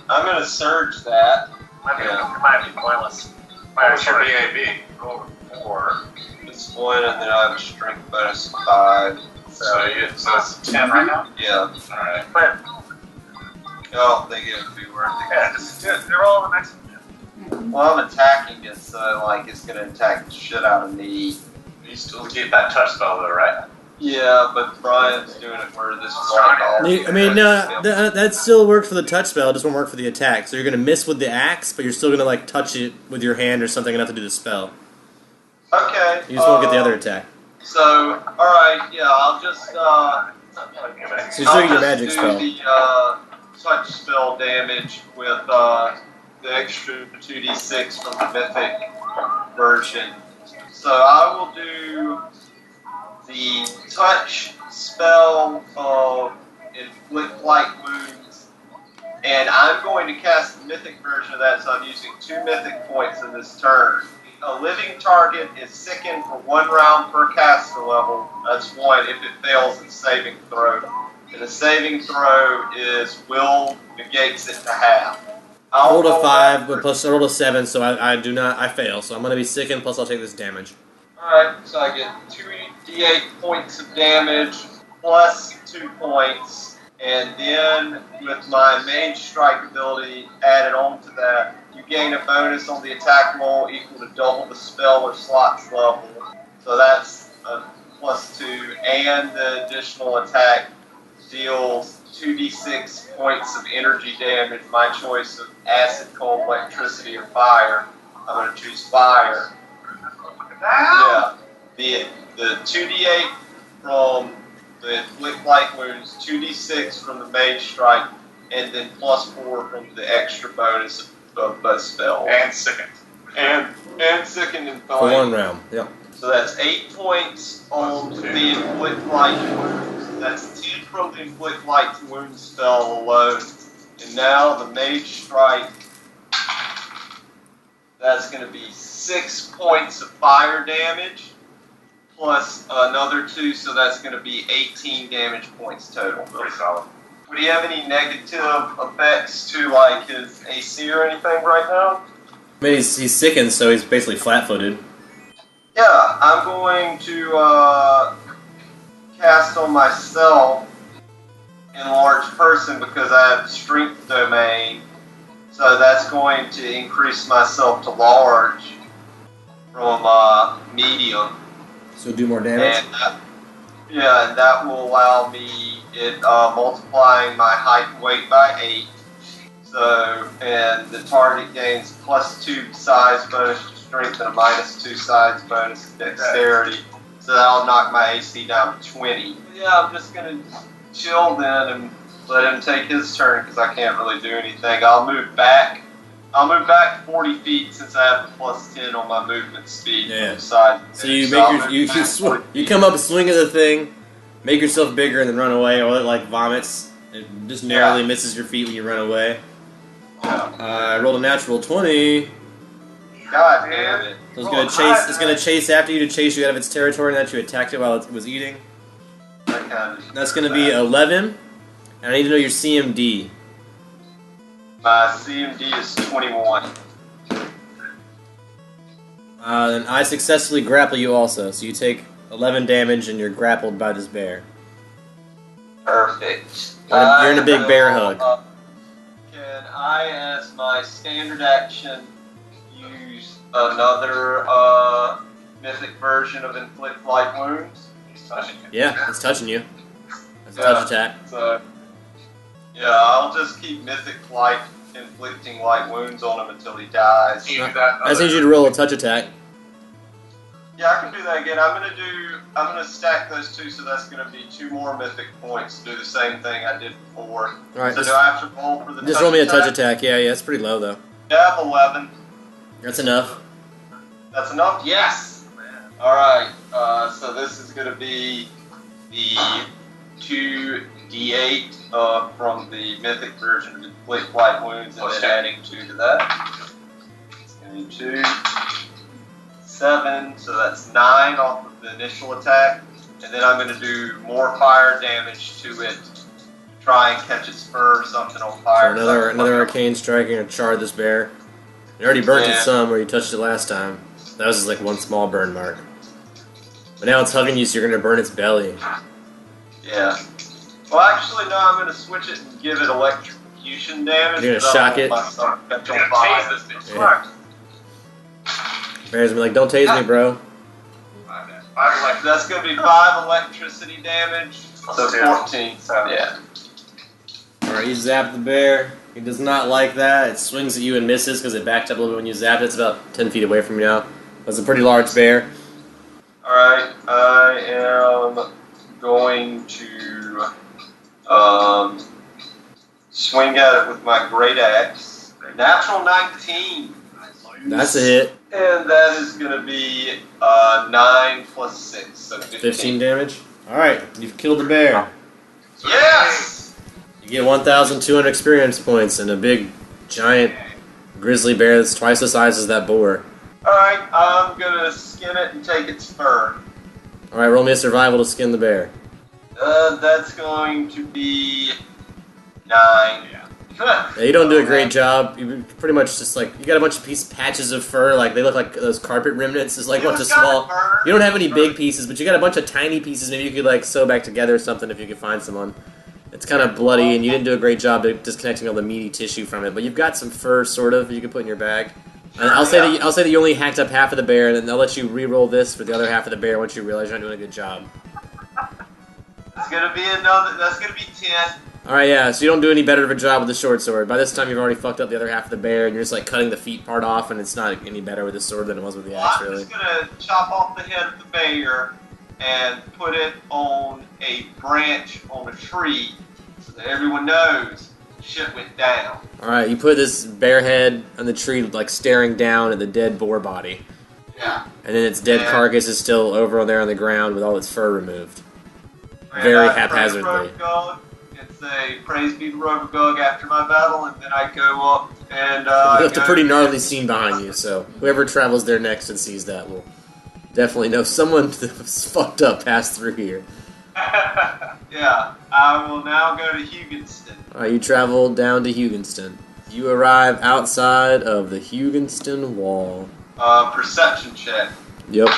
I'm going to surge that. It might be pointless. What's your BAB? Roll 4. It's 1, and then I have a strength bonus of 5. So it's 10 right now? Yeah. Alright. But Oh, they get to be worth it. yeah, just do it. They're all the next one. Well, I'm attacking it, so it's going to attack the shit out of me. You still get that touch spell though, right? Yeah, but Brian's doing it for this one. That still works for the touch spell, it just won't work for the attack. So you're going to miss with the axe, but you're still going to touch it with your hand or something enough to do the spell. Okay. You just won't get the other attack. So, alright, yeah, I'll just, So you're still your magic spell. the touch spell damage with the extra 2d6 from the mythic version. So I will do the touch spell of Inflict Light Wounds, and I'm going to cast the mythic version of that, so I'm using 2 mythic points in this turn. A living target is sickened for 1 round per caster level. That's 1. If it fails, it's saving throw. And the saving throw is will negates it to half. I rolled a 5, but plus I rolled a 7, so I fail. So I'm going to be sickened, plus I'll take this damage. Alright, so I get 2d8 points of damage, plus 2 points, and then with my Mage Strike ability added on to that, you gain a bonus on the attack roll equal to double the spell or slot's level. So that's a plus 2, and the additional attack deals 2d6 points of energy damage, my choice of acid, cold, electricity, or fire. I'm going to choose fire. Yeah, the 2d8 from the Inflict Light Wounds, 2d6 from the Mage Strike, and then plus 4 from the extra bonus of both spells. And sickened. And sickened and For fine. 1 round, yeah. So that's 8 points on the Inflict Light Wounds. That's 10 from the Inflict Light Wounds spell alone. And now the Mage Strike, that's going to be 6 points of fire damage, plus another 2, so that's going to be 18 damage points total. Pretty solid. Would he have any negative effects to his AC or anything right now? I mean, he's sickened, so he's basically flat-footed. Yeah, I'm going to cast on myself Enlarge Person because I have Strength Domain, so that's going to increase myself to Large from medium. So do more damage? And that will allow me multiplying my height and weight by 8. So, and the target gains plus 2 size bonus to strength and a minus 2 size bonus to dexterity. So that'll knock my AC down to 20. Yeah, I'm just gonna chill then and let him take his turn because I can't really do anything. I'll move back 40 feet since I have the plus 10 on my movement speed. Yeah. Side. So you come up, swing at the thing, make yourself bigger, and then run away, or it vomits. It just narrowly misses your feet when you run away. Yeah. I rolled a natural 20. God damn it. So it's gonna chase after you to chase you out of its territory, and that you attacked it while it was eating. That's gonna be 11, and I need to know your CMD. My CMD is 21. And I successfully grapple you also, so you take 11 damage and you're grappled by this bear. Perfect. You're in a big bear hug. Can I, as my standard action, use another mythic version of Inflict Light Wounds? He's touching you. Yeah, it's touching you. That's a touch attack. So, yeah, I'll just keep Mythic Light inflicting light wounds on him until he dies. Can you do that? I just need you to roll a touch attack. Yeah, I can do that again. I'm gonna stack those two, so that's gonna be 2 more mythic points to do the same thing I did before. Alright, So do I have to roll for the just touch roll me a attack? touch attack. Yeah, it's pretty low though. Yeah, I have 11. That's enough. That's enough? Yes! Alright, so this is gonna be the 2d8 from the mythic version of inflict light wounds, and then adding 2 to that. It's gonna be 2. 7, so that's 9 off of the initial attack, and then I'm going to do more fire damage to it to try and catch its fur or something on fire. So another arcane striking to char this bear. You already burnt it some where you touched it last time. That was just like one small burn mark. But now it's hugging you, so you're going to burn its belly. Yeah. Well, actually, no, I'm going to switch it and give it electrocution damage. You're going to shock it? I'm gonna tase this bitch. Yeah. Bear's gonna be like, don't tase me, bro. That's going to be 5 electricity damage, so 14. Yeah. Alright, you zap the bear. He does not like that. It swings at you and misses because it backed up a little bit when you zapped it. It's about 10 feet away from you now. That's a pretty large bear. Alright, I am going to swing at it with my great axe. Natural 19. That's a hit. And that is going to be 9 plus 6, so 15 damage. Alright, you've killed the bear. Yes! You get 1,200 experience points and a big, giant grizzly bear that's twice the size as that boar. Alright, I'm going to skin it and take its fur. Alright, roll me a survival to skin the bear. That's going to be 9. Yeah, you don't do a great job. You pretty much just like, you got a bunch of patches of fur, like they look like those carpet remnants. It's like a bunch of small. You don't have any big pieces, but you got a bunch of tiny pieces. Maybe you could like sew back together or something if you could find someone. It's kind of bloody, and you didn't do a great job of disconnecting all the meaty tissue from it. But you've got some fur, sort of, you can put in your bag. And I'll say that you only hacked up half of the bear, and then I'll let you re-roll this for the other half of the bear once you realize you're not doing a good job. That's gonna be another. That's gonna be 10. Alright, yeah, so you don't do any better of a job with the short sword. By this time, you've already fucked up the other half of the bear, and you're just like cutting the feet part off, and it's not any better with the sword than it was with the axe, I'm really. just gonna chop off the head of the bear and put it on a branch on a tree so that everyone knows shit went down. Alright, you put this bear head on the tree, like staring down at the dead boar body. Yeah. And then its dead carcass is still over on there on the ground with all its fur removed. And Very I haphazardly. pray to God and say, praise be the Rovergug after my battle, and then I go up and You left a pretty gnarly scene behind you, so whoever travels there next and sees that will definitely know someone that's fucked up passed through here. Yeah, I will now go to Hugenston. Alright, you travel down to Hugenston. You arrive outside of the Hugenston Wall. Perception check. Yep.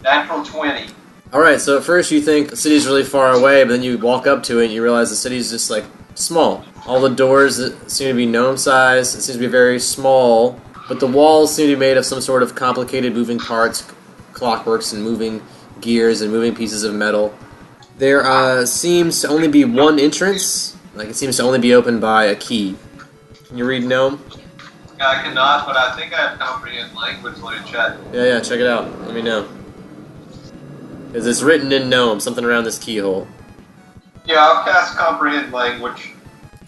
Natural 20. Alright, so at first you think the city's really far away, but then you walk up to it and you realize the city's just like small. All the doors seem to be gnome size, it seems to be very small, but the walls seem to be made of some sort of complicated moving parts, clockworks and moving gears and moving pieces of metal. There seems to only be one entrance, like it seems to only be opened by a key. Can you read gnome? I cannot, but I think I have comprehend language. Let me check. Yeah, check it out. Let me know. Because it's written in gnome, something around this keyhole. Yeah, I'll cast comprehend language.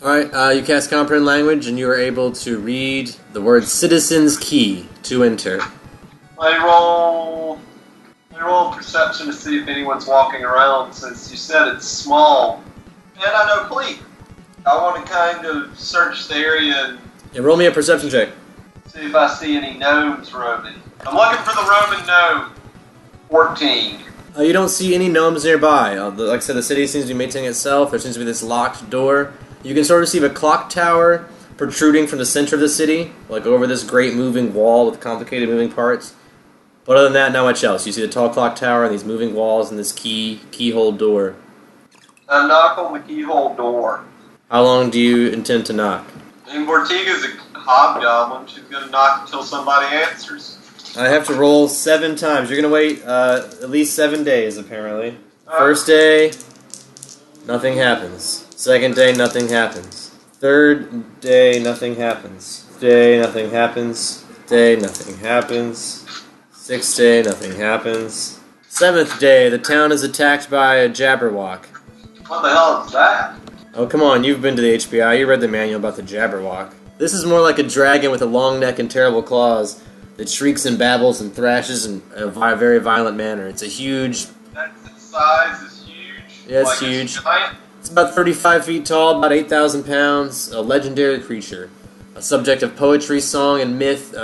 Alright, you cast comprehend language and you are able to read the word citizen's key to enter. Let me roll perception to see if anyone's walking around, since you said it's small. And I know Cleek. I want to kind of search the area and Yeah, roll me a perception check. see if I see any gnomes roaming. I'm looking for the Roman gnome. 14. You don't see any gnomes nearby. Like I said, the city seems to be maintaining itself. There seems to be this locked door. You can sort of see a clock tower protruding from the center of the city, like over this great moving wall with complicated moving parts. But other than that, not much else. You see the tall clock tower and these moving walls and this keyhole door. I knock on the keyhole door. How long do you intend to knock? And Vortiga's a hobgoblin. She's going to knock until somebody answers. I have to roll 7 times. You're going to wait at least 7 days, apparently. First day, nothing happens. Second day, nothing happens. Third day, nothing happens. Day, nothing happens. Day, nothing happens. Sixth day, nothing happens. Seventh day, the town is attacked by a Jabberwock. What the hell is that? Oh, come on, you've been to the HBI. You read the manual about the Jabberwock. This is more like a dragon with a long neck and terrible claws that shrieks and babbles and thrashes in a very violent manner. It's a huge... Its size is huge. Yeah, it's like huge. It's giant. It's about 35 feet tall, about 8,000 pounds, a legendary creature. A subject of poetry, song, and myth,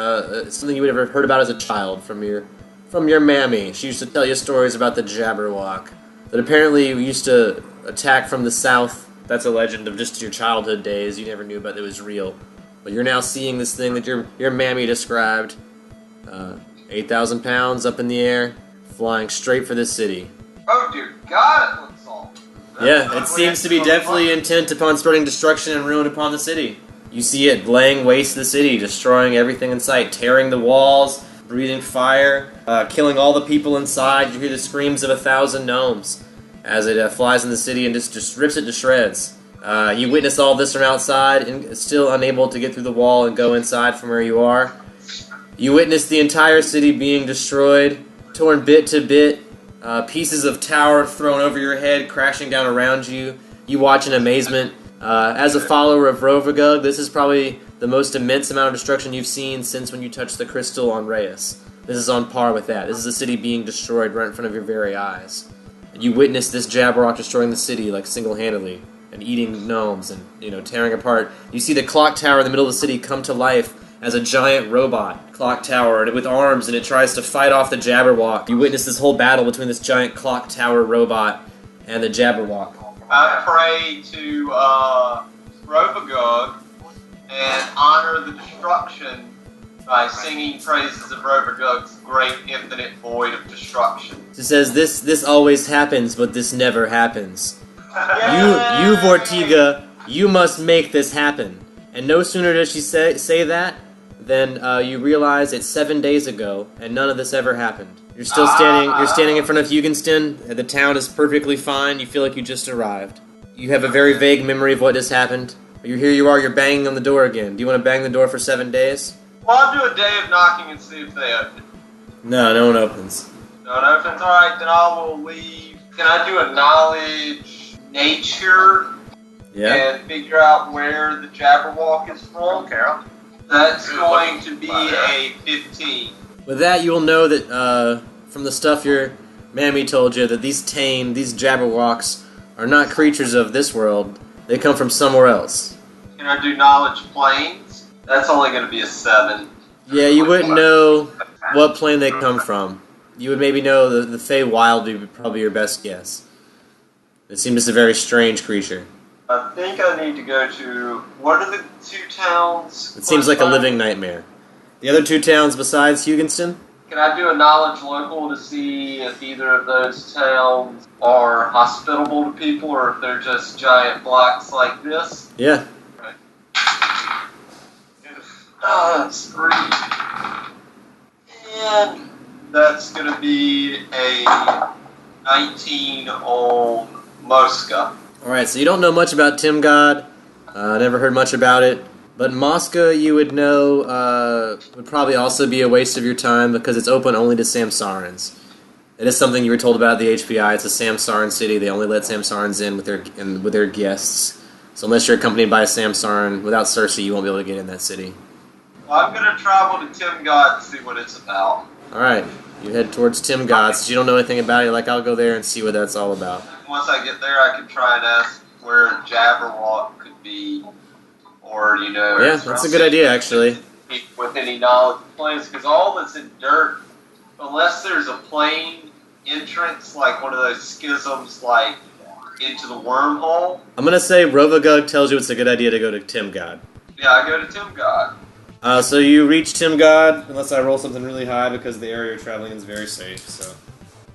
something you would have ever heard about as a child from your mammy. She used to tell you stories about the Jabberwock that apparently used to attack from the south. That's a legend of just your childhood days. You never knew about it was real. But you're now seeing this thing that your mammy described. 8,000 pounds up in the air, flying straight for this city. Oh dear God, it looks awful. Yeah, it seems to be definitely intent upon spreading destruction and ruin upon the city. You see it laying waste the city, destroying everything in sight, tearing the walls, breathing fire, killing all the people inside. You hear the screams of 1,000 gnomes as it flies in the city and just rips it to shreds. You witness all this from outside and still unable to get through the wall and go inside from where you are. You witness the entire city being destroyed, torn bit to bit, pieces of tower thrown over your head, crashing down around you. You watch in amazement. As a follower of Rovagug, this is probably the most immense amount of destruction you've seen since when you touched the crystal on Reyes. This is on par with that. This is a city being destroyed right in front of your very eyes. And you witness this Jabberwock destroying the city like single-handedly and eating gnomes and tearing apart. You see the clock tower in the middle of the city come to life as a giant robot clock tower with arms, and it tries to fight off the Jabberwock. You witness this whole battle between this giant clock tower robot and the Jabberwock. I pray to Rovagug and honor the destruction by singing praises of Rovagug's great infinite void of destruction. It says, this always happens, but this never happens. You, Vortiga, you must make this happen. And no sooner does she say that, than you realize it's 7 days ago, and none of this ever happened. You're still standing. You're standing in front of Hugensten. The town is perfectly fine. You feel like you just arrived. You have a very vague memory of what just happened. Here you are. You're banging on the door again. Do you want to bang the door for 7 days? Well, I'll do a day of knocking and see if they open. No one opens. No one opens. All right, then I will leave. Can I do a knowledge nature? Yeah. And figure out where the Jabberwock is from? Carol. That's going to be a 15. With that, you will know that from the stuff your mammy told you that these Jabberwocks are not creatures of this world. They come from somewhere else. Can I do knowledge planes? That's only going to be a 7. Yeah, you wouldn't know what plane they come from. You would maybe know the Feywild would be probably your best guess. It seems just a very strange creature. I think I need to go to... What are the 2 towns? It seems like a living nightmare. The other 2 towns besides Hugensten? Can I do a knowledge local to see if either of those towns are hospitable to people or if they're just giant blocks like this? Yeah. Okay. That's 3. And that's going to be a 19 on Mosca. Alright, so you don't know much about Timgod. Never heard much about it. But Mosca, you would know, would probably also be a waste of your time because it's open only to Samsarans. It is something you were told about at the HPI. It's a Samsaran city. They only let Samsarans in with their guests. So unless you're accompanied by a Samsaran, without Cersei, you won't be able to get in that city. Well, I'm going to travel to Timgod and see what it's about. Alright, you head towards Timgod. Since you don't know anything about it, I'll go there and see what that's all about. Once I get there, I can try and ask where a Jabberwock could be. Or, Yeah, that's a good idea, actually. With any knowledge of planes, because all that's in dirt, unless there's a plane entrance, like one of those schisms, like into the wormhole. I'm gonna say Rovagug tells you it's a good idea to go to Timgod. Yeah, I go to Timgod. So you reach Timgod, unless I roll something really high, because the area you're traveling in is very safe, so...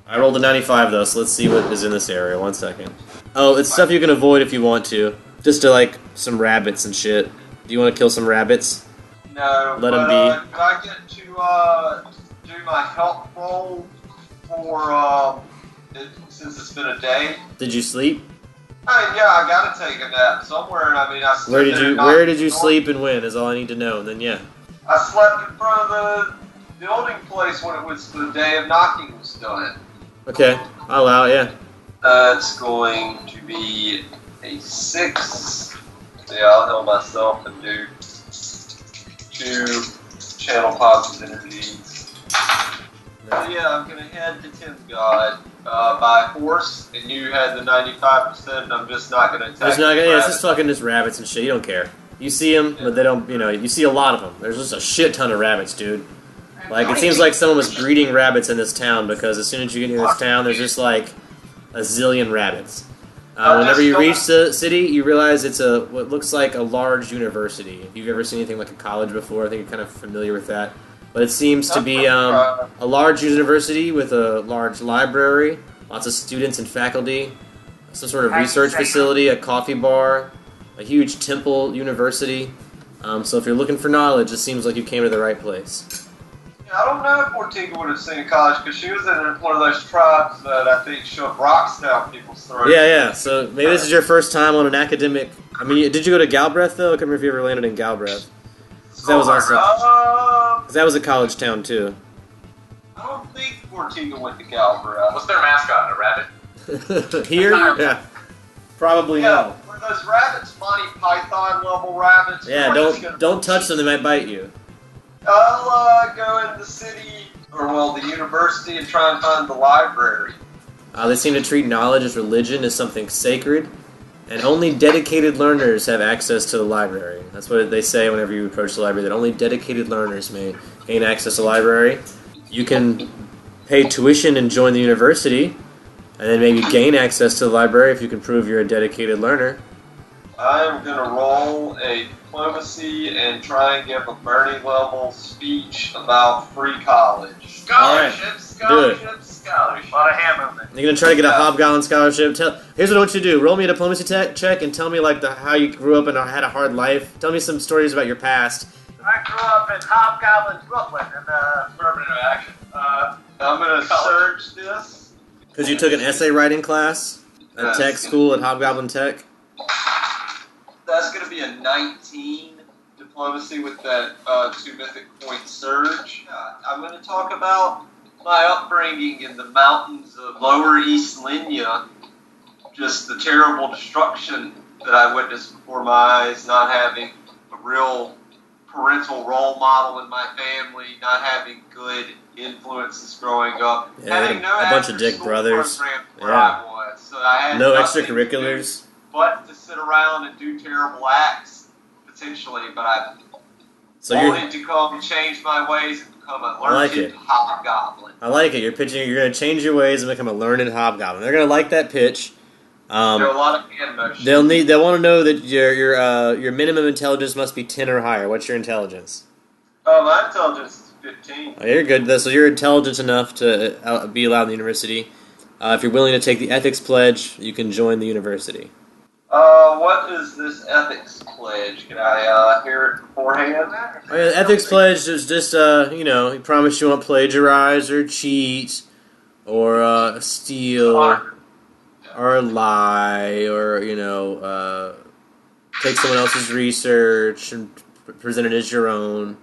I rolled a 95, though, so let's see what is in this area. 1 second. Oh, it's stuff you can avoid if you want to. Just to, some rabbits and shit. Do you want to kill some rabbits? No, Let them be. Do I get to do my health roll for, since it's been a day? Did you sleep? I mean, yeah, I gotta take a nap somewhere, and I mean, I Where did you sleep and when is all I need to know, and then yeah. I slept in front of the building place when it was the day of knocking was done. Okay, I'll allow it, yeah. It's going to be a 6. Yeah, I'll heal myself and do 2 channel positive energies. Yeah, I'm gonna head to 10th God by horse, and you had the 95%, and I'm just not gonna attack. It's just fucking just rabbits and shit. You don't care. You see them, but they don't. You know, you see a lot of them. There's just a shit ton of rabbits, dude. Like it seems like someone was breeding rabbits in this town because as soon as you get near this town, there's just like a zillion rabbits. Whenever you reach the city, you realize it's what looks like a large university. If you've ever seen anything like a college before, I think you're kind of familiar with that. But it seems to be a large university with a large library, lots of students and faculty, some sort of research facility, a coffee bar, a huge temple university. So if you're looking for knowledge, it seems like you came to the right place. Yeah, I don't know if Ortega would have seen a college because she was in one of those tribes that I think shoved rocks down people's throats. Yeah. So maybe this is your first time on an academic. I mean, did you go to Galbraith though? I can't remember if you ever landed in Galbraith. That was also. Because that was a college town, too. I don't think Ortega went to Galbraith. What's their mascot? A rabbit? Here? Yeah. Probably no. Were those rabbits Monty Python level rabbits? Yeah, don't touch them, they might bite you. I'll go in the city, or the university, and try and find the library. They seem to treat knowledge as religion as something sacred, and only dedicated learners have access to the library. That's what they say whenever you approach the library, that only dedicated learners may gain access to the library. You can pay tuition and join the university, and then maybe gain access to the library if you can prove you're a dedicated learner. I'm going to roll a diplomacy and try and give a Bernie level speech about free college. Scholarships. A lot of hand movement. You're gonna try to get a hobgoblin scholarship. Here's what I want you to do: roll me a diplomacy check and tell me like how you grew up and had a hard life. Tell me some stories about your past. I grew up in Hobgoblin, Brooklyn, and affirmative action. I'm gonna search this because you took an essay writing class at tech school at Hobgoblin Tech. That's gonna be a 19 diplomacy with that 2 mythic point surge. I'm gonna talk about my upbringing in the mountains of Lower East Linya, just the terrible destruction that I witnessed before my eyes, not having a real parental role model in my family, not having good influences growing up, having no a bunch of dick brothers, where I was, so I had no extracurriculars, but to sit around and do terrible acts potentially. But I wanted to come and change my ways and become a learned hobgoblin. I like it. You're pitching. You're going to change your ways and become a learned hobgoblin. They're going to like that pitch. There are a lot of hand motions. They'll want to know that your minimum intelligence must be 10 or higher. What's your intelligence? My intelligence is 15. Oh, you're good. So you're intelligent enough to be allowed in the university. If you're willing to take the ethics pledge, you can join the university. What is this ethics pledge? Can I hear it beforehand? The ethics pledge is just, you promise you won't plagiarize or cheat or steal or lie or, take someone else's research and present it as your own.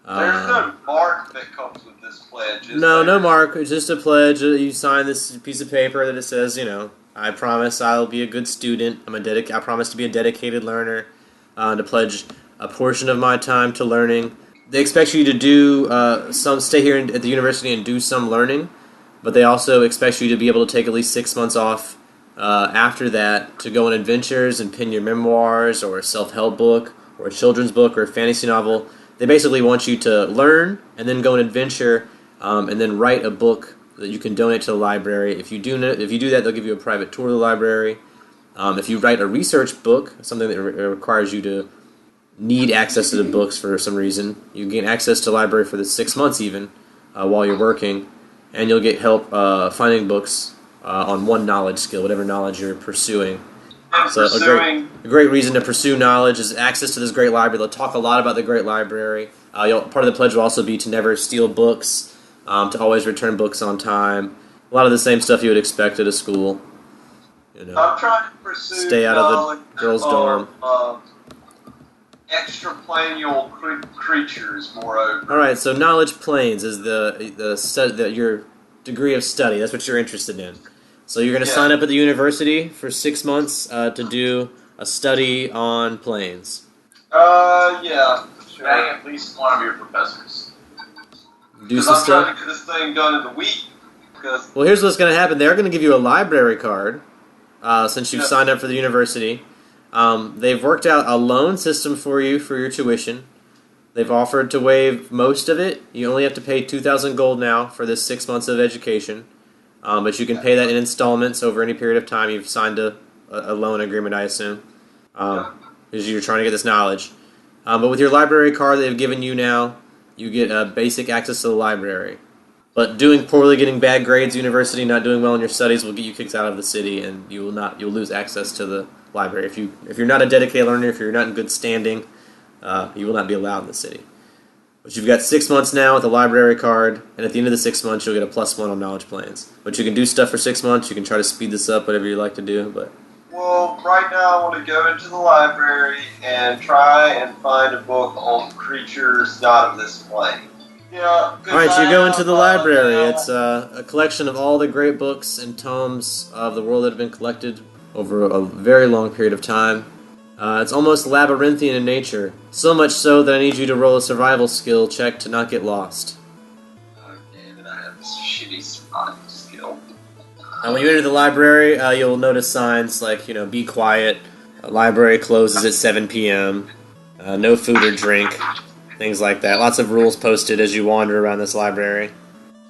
There's no mark that comes with this pledge, No mark. It's just a pledge. You sign this piece of paper that it says, I promise I'll be a good student. I promise to be a dedicated learner, to pledge a portion of my time to learning. They expect you to do stay here at the university and do some learning, but they also expect you to be able to take at least 6 months off after that to go on adventures and pen your memoirs or a self-help book or a children's book or a fantasy novel. They basically want you to learn and then go on adventure and then write a book that you can donate to the library. If you do that, they'll give you a private tour of the library. If you write a research book, something that requires you to need access to the books for some reason, you gain access to the library for the 6 months even while you're working, and you'll get help finding books on one knowledge skill, whatever knowledge you're pursuing. So a great reason to pursue knowledge is access to this great library. They'll talk a lot about the great library. Part of the pledge will also be to never steal books, to always return books on time. A lot of the same stuff you would expect at a school. I'm trying to pursue Stay out of the girls' dorm. Extraplanial creatures, moreover. All right, so knowledge planes is your degree of study. That's what you're interested in. So you're going to sign up at the university for 6 months to do a study on planes. Yeah. Sure. Bang at least one of your professors. Do some I'm stuff. trying to get this thing done in the week. Well, here's what's going to happen. They're going to give you a library card since you've signed up for the university. They've worked out a loan system for you for your tuition. They've offered to waive most of it. You only have to pay 2,000 gold now for this 6 months of education. But you can pay that in installments over any period of time. You've signed a loan agreement, I assume, because you're trying to get this knowledge. But with your library card they've given you now, you get basic access to the library. But doing poorly, getting bad grades at university, not doing well in your studies will get you kicked out of the city, and you'll lose access to the library. If you're not a dedicated learner, if you're not in good standing, you will not be allowed in the city. But you've got 6 months now with a library card, and at the end of the 6 months, you'll get a +1 on knowledge planes. But you can do stuff for 6 months. You can try to speed this up, whatever you like to do. But well, right now I want to go into the library and try and find a book on creatures not of this plane. Yeah. All right, so you go into the library. It's a collection of all the great books and tomes of the world that have been collected over a very long period of time. It's almost labyrinthian in nature, so much so that I need you to roll a survival skill check to not get lost. Oh, damn it, I have this shitty survival skill. When you enter the library, you'll notice signs like, be quiet, library closes at 7 p.m., no food or drink, things like that. Lots of rules posted as you wander around this library.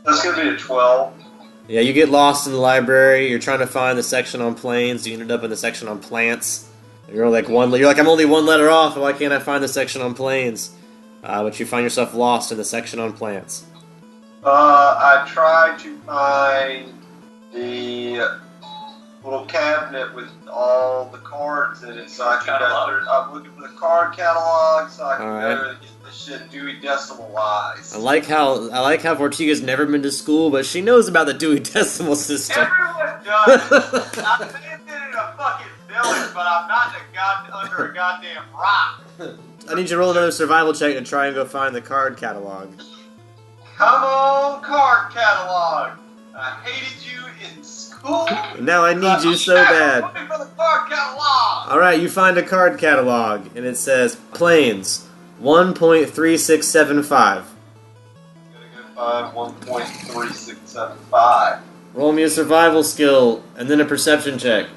That's going to be a 12. Yeah, you get lost in the library, you're trying to find the section on planes, you ended up in the section on plants. You're like, I'm only one letter off, why can't I find the section on planes? But you find yourself lost in the section on plants. I tried to find the little cabinet with all the cards in it, so I can I'm looking for the card catalog, so I can go and get the shit Dewey Decimalized. I like how Vortiga's never been to school, but she knows about the Dewey Decimal System. Everyone does. I may have been in a fucking village, but I'm not under a goddamn rock. I need you to roll another survival check to try and go find the card catalog. Come on, card catalog. I hated you in school. Now I need you so bad. I'm looking for the card catalog. Alright, you find a card catalog, and it says planes 1.3675. I'm gonna go find 1.3675. Roll me a survival skill, and then a perception check.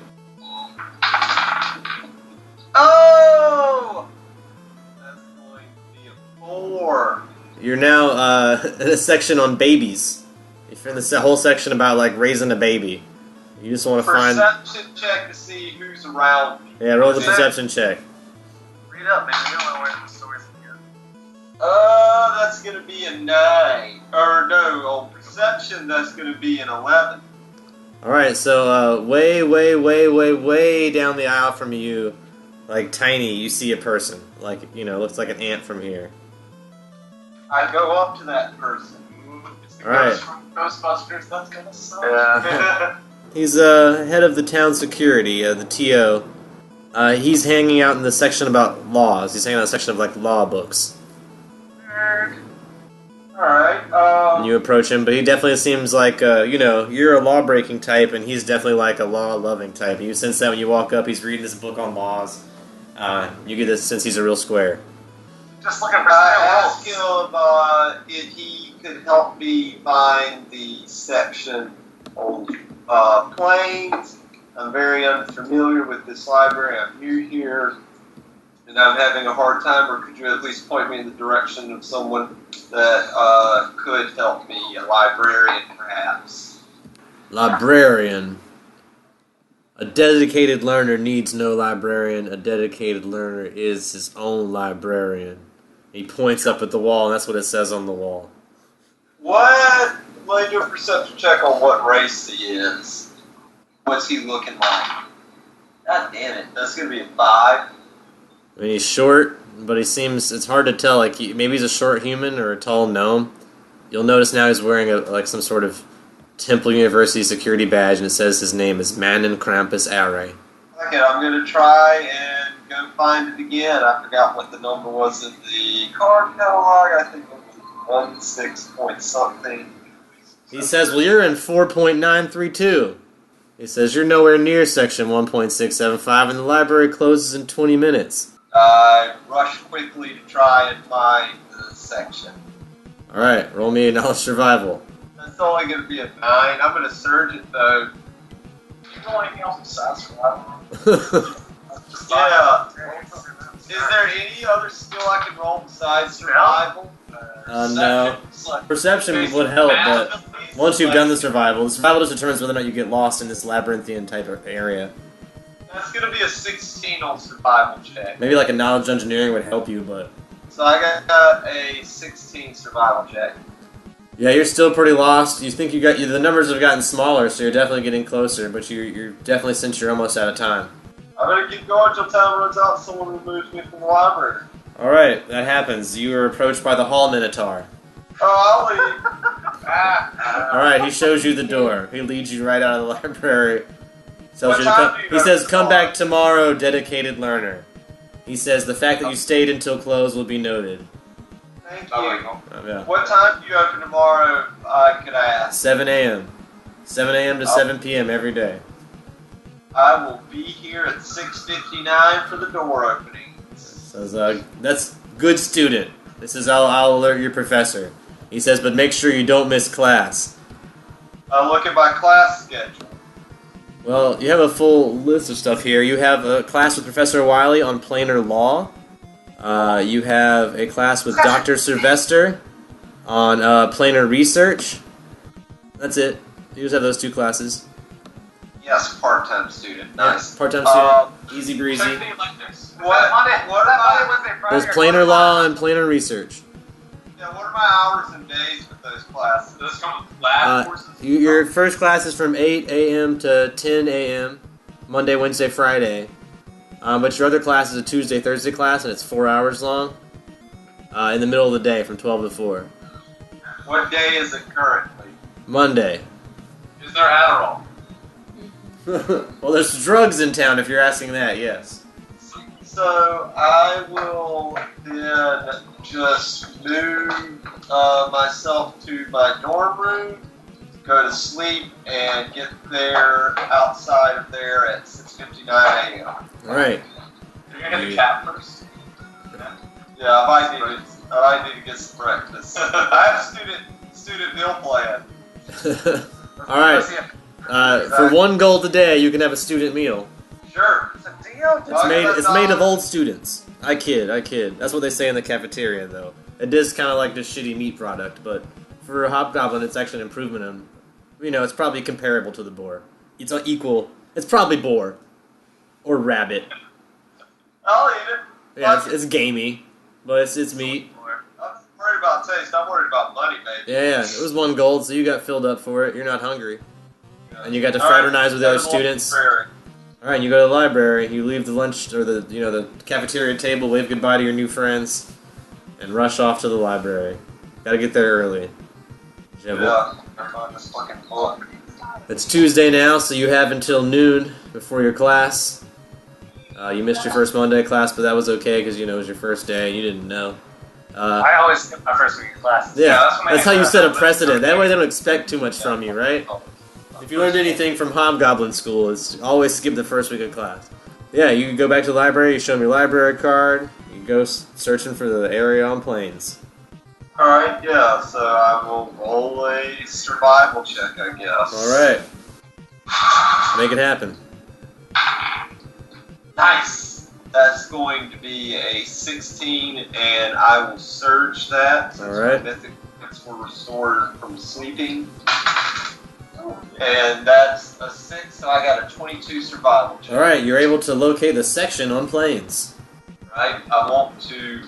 Oh! That's going to be a 4. You're now in a section on babies. You're in the whole section about raising a baby. You just want to find perception check to see who's around me. Yeah, roll the perception check. Read up, man. You don't know where the stories are. That's gonna be a 9. Or no, on perception that's gonna be an 11. Alright, so way down the aisle from you, tiny, you see a person. Looks like an ant from here. I go up to that person. It's the Alright. ghost from Ghostbusters. That's gonna suck. Yeah. He's head of the town security, the TO. He's hanging out in the section about laws. He's hanging out in the section of law books. Nerd. Alright, And you approach him, but he definitely seems like, you're a law-breaking type, and he's definitely a law-loving type. You sense that when you walk up, he's reading this book on laws. You get this sense he's a real square. Just looking for I asked sales. him if he could help me find the section on planes. I'm very unfamiliar with this library. I'm new here, and I'm having a hard time. Or could you at least point me in the direction of someone that could help me, a librarian, perhaps? Librarian. A dedicated learner needs no librarian. A dedicated learner is his own librarian. He points up at the wall, and that's what it says on the wall. What? Let me do a perception check on what race he is. What's he looking like? God damn it. That's going to be a 5. I mean, he's short, but it's hard to tell. Maybe he's a short human or a tall gnome. You'll notice now he's wearing some sort of Temple University security badge, and it says his name is Manon Krampus Array. Okay, I'm going to try and go find it again. I forgot what the number was in the card catalog. I think it was 16 point something. He says, well, you're in 4.932. He says, you're nowhere near section 1.675, and the library closes in 20 minutes. I rush quickly to try and find the section. Alright, roll me a knowledge survival. That's only going to be a 9. I'm going to surge it, though. You know anything else besides survival? Yeah. Is there any other skill I can roll besides survival? No. Perception would help, but once you've done the survival just determines whether or not you get lost in this labyrinthian type of area. That's going to be a 16 on survival check. Maybe like a knowledge engineering would help you, but... So I got a 16 survival check. Yeah, you're still pretty lost. You think the numbers have gotten smaller, so you're definitely getting closer, but you're definitely, since you're almost out of time. I better keep going until time runs out and someone removes me from the library. Alright, that happens. You are approached by the Hall Minotaur. Oh, I'll leave. Alright, he shows you the door. He leads you right out of the library. He says, come back tomorrow, dedicated learner. He says, the fact that you stayed until close will be noted. Thank you. Yeah. What time do you open tomorrow, could I ask? 7 a.m. 7 a.m. to 7 p.m. every day. I will be here at 6:59 for the door opening. Says, that's good student. This is I'll alert your professor. He says, but make sure you don't miss class. I'll look at my class schedule. Well, you have a full list of stuff here. You have a class with Professor Wiley on planar law. You have a class with Dr. Sylvester on planar research. That's it. You just have those 2 classes. Yes, part-time student. Nice. Yeah, part-time student. Easy breezy. There's planar law and planar research. Yeah, what are my hours and days with those classes? Those come with lab courses? Your first class is from 8 a.m. to 10 a.m. Monday, Wednesday, Friday. But your other class is a Tuesday, Thursday class, and it's 4 hours long. In the middle of the day, from 12 to 4. What day is it currently? Monday. Is there Adderall? Well, there's drugs in town if you're asking that, yes. So I will then just move myself to my dorm room, go to sleep, and get there outside of there at 6:59 a.m. Alright. You're going to hit the cat first? Yeah, I might need to get some breakfast. I have a student meal plan. Alright. For 1 gold a day, you can have a student meal. Sure. It's a deal. It's made of old students. I kid. That's what they say in the cafeteria, though. It is kind of like this shitty meat product, but for a hobgoblin, it's actually an improvement on... it's probably comparable to the boar. It's equal. It's probably boar. Or rabbit. I'll eat it. Yeah, it's gamey, but it's meat. I'm worried about taste. I'm worried about money, baby. Yeah, it was 1 gold, so you got filled up for it. You're not hungry. And you got to fraternize with the other students. Alright, you go to the library, you leave the lunch, or the cafeteria table, wave goodbye to your new friends, and rush off to the library. Gotta get there early. Yeah, I find this fucking book. It's Tuesday now, so you have until noon before your class. You missed your first Monday class, but that was okay, because, it was your first day, and you didn't know. I always skip my first week of classes. Yeah, that's how you set a precedent. That way they don't expect too much from you, right? If you learned anything from Hobgoblin School, it's always skip the first week of class. Yeah, you go back to the library, you show them your library card, you go searching for the area on planes. Alright, yeah, so I will roll a survival check, I guess. Alright. Make it happen. Nice! That's going to be a 16, and I will surge that. Alright. Mythic points were restored from sleeping. And that's a 6, so I got a 22 survival check. Alright, you're able to locate the section on planes. Right, I want to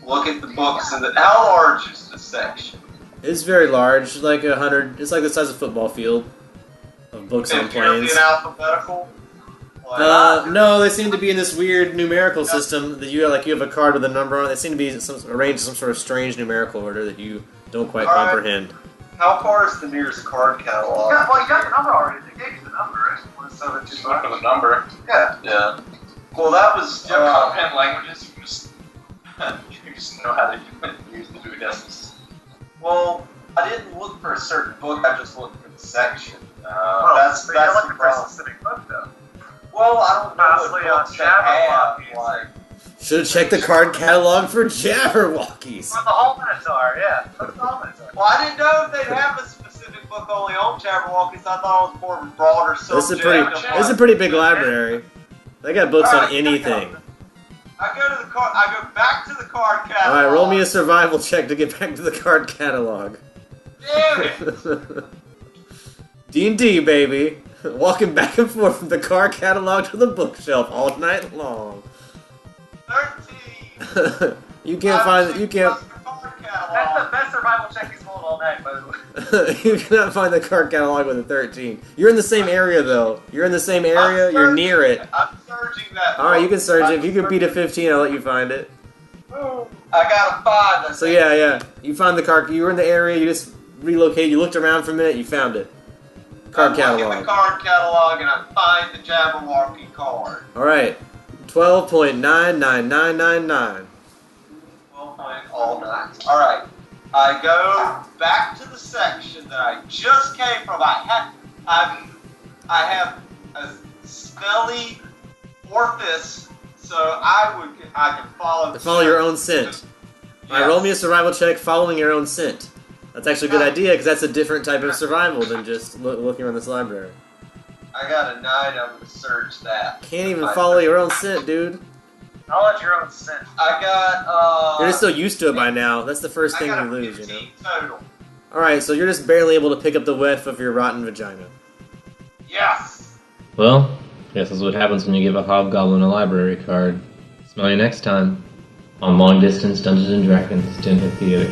look at the books and how large is the section? It's very large, like 100. It's like the size of a football field of books on planes. In alphabetical? No, they seem to be in this weird numerical system that you have a card with a number on it. They seem to be arranged in some sort of strange numerical order that you don't quite comprehend. How far is the nearest card catalog? You got the number already. They gave you the number, right? 172. Just look for the number. Yeah. Yeah. Well, that was. Do you have comprehend languages? You just know how to use the duodecimals. Well, I didn't look for a certain book. I just looked for the section. Well, that's you're the looking for a problem. specific book, though. Well, I don't know Possibly what on books that have, Jabberwockies. like. Should have checked the card catalog for Jabberwockies. For the whole Minotaur, yeah. Look at the whole Minotaur. Well, I didn't know if they'd have a specific book only on Jabberwockies. I thought it was more of a broader This is subject. a pretty big library. They got books on Alright, anything. I go back to the card catalog. Alright, roll me a survival check to get back to the card catalog. Damn it! D&D, baby. Walking back and forth from the card catalog to the bookshelf all night long. 13. You can't find you can't That's the best survival check he's rolled all night, by the way. you cannot find the card catalog with a 13. You're in the same area though. You're in the same area. You're near it. I'm searching that. All right, you can search it. If you can beat a 15, I'll let you find it. I got a 5. So yeah, you find the card. You were in the area. You just relocated. You looked around for a minute. You found it. Card I look in catalog. the card catalog and I find the Jabberwocky card. All right, 12.99999. 12.09. All right. I go back to the section that I just came from. I have a smelly orifice, so I can follow. Follow your own scent. All right, roll me a survival check following your own scent. That's actually a good idea because that's a different type of survival than just looking around this library. I got a 9. I'm gonna search that. Can't even follow your own scent, dude. I'll let your own scent. I got. You're just so used to it by now. That's the first thing I got you a lose, you 15 know. total. All right, so you're just barely able to pick up the whiff of your rotten vagina. Yes. Well, guess that's what happens when you give a hobgoblin a library card. Smell you next time on Long Distance Dungeons & Dragons Dinner Theater.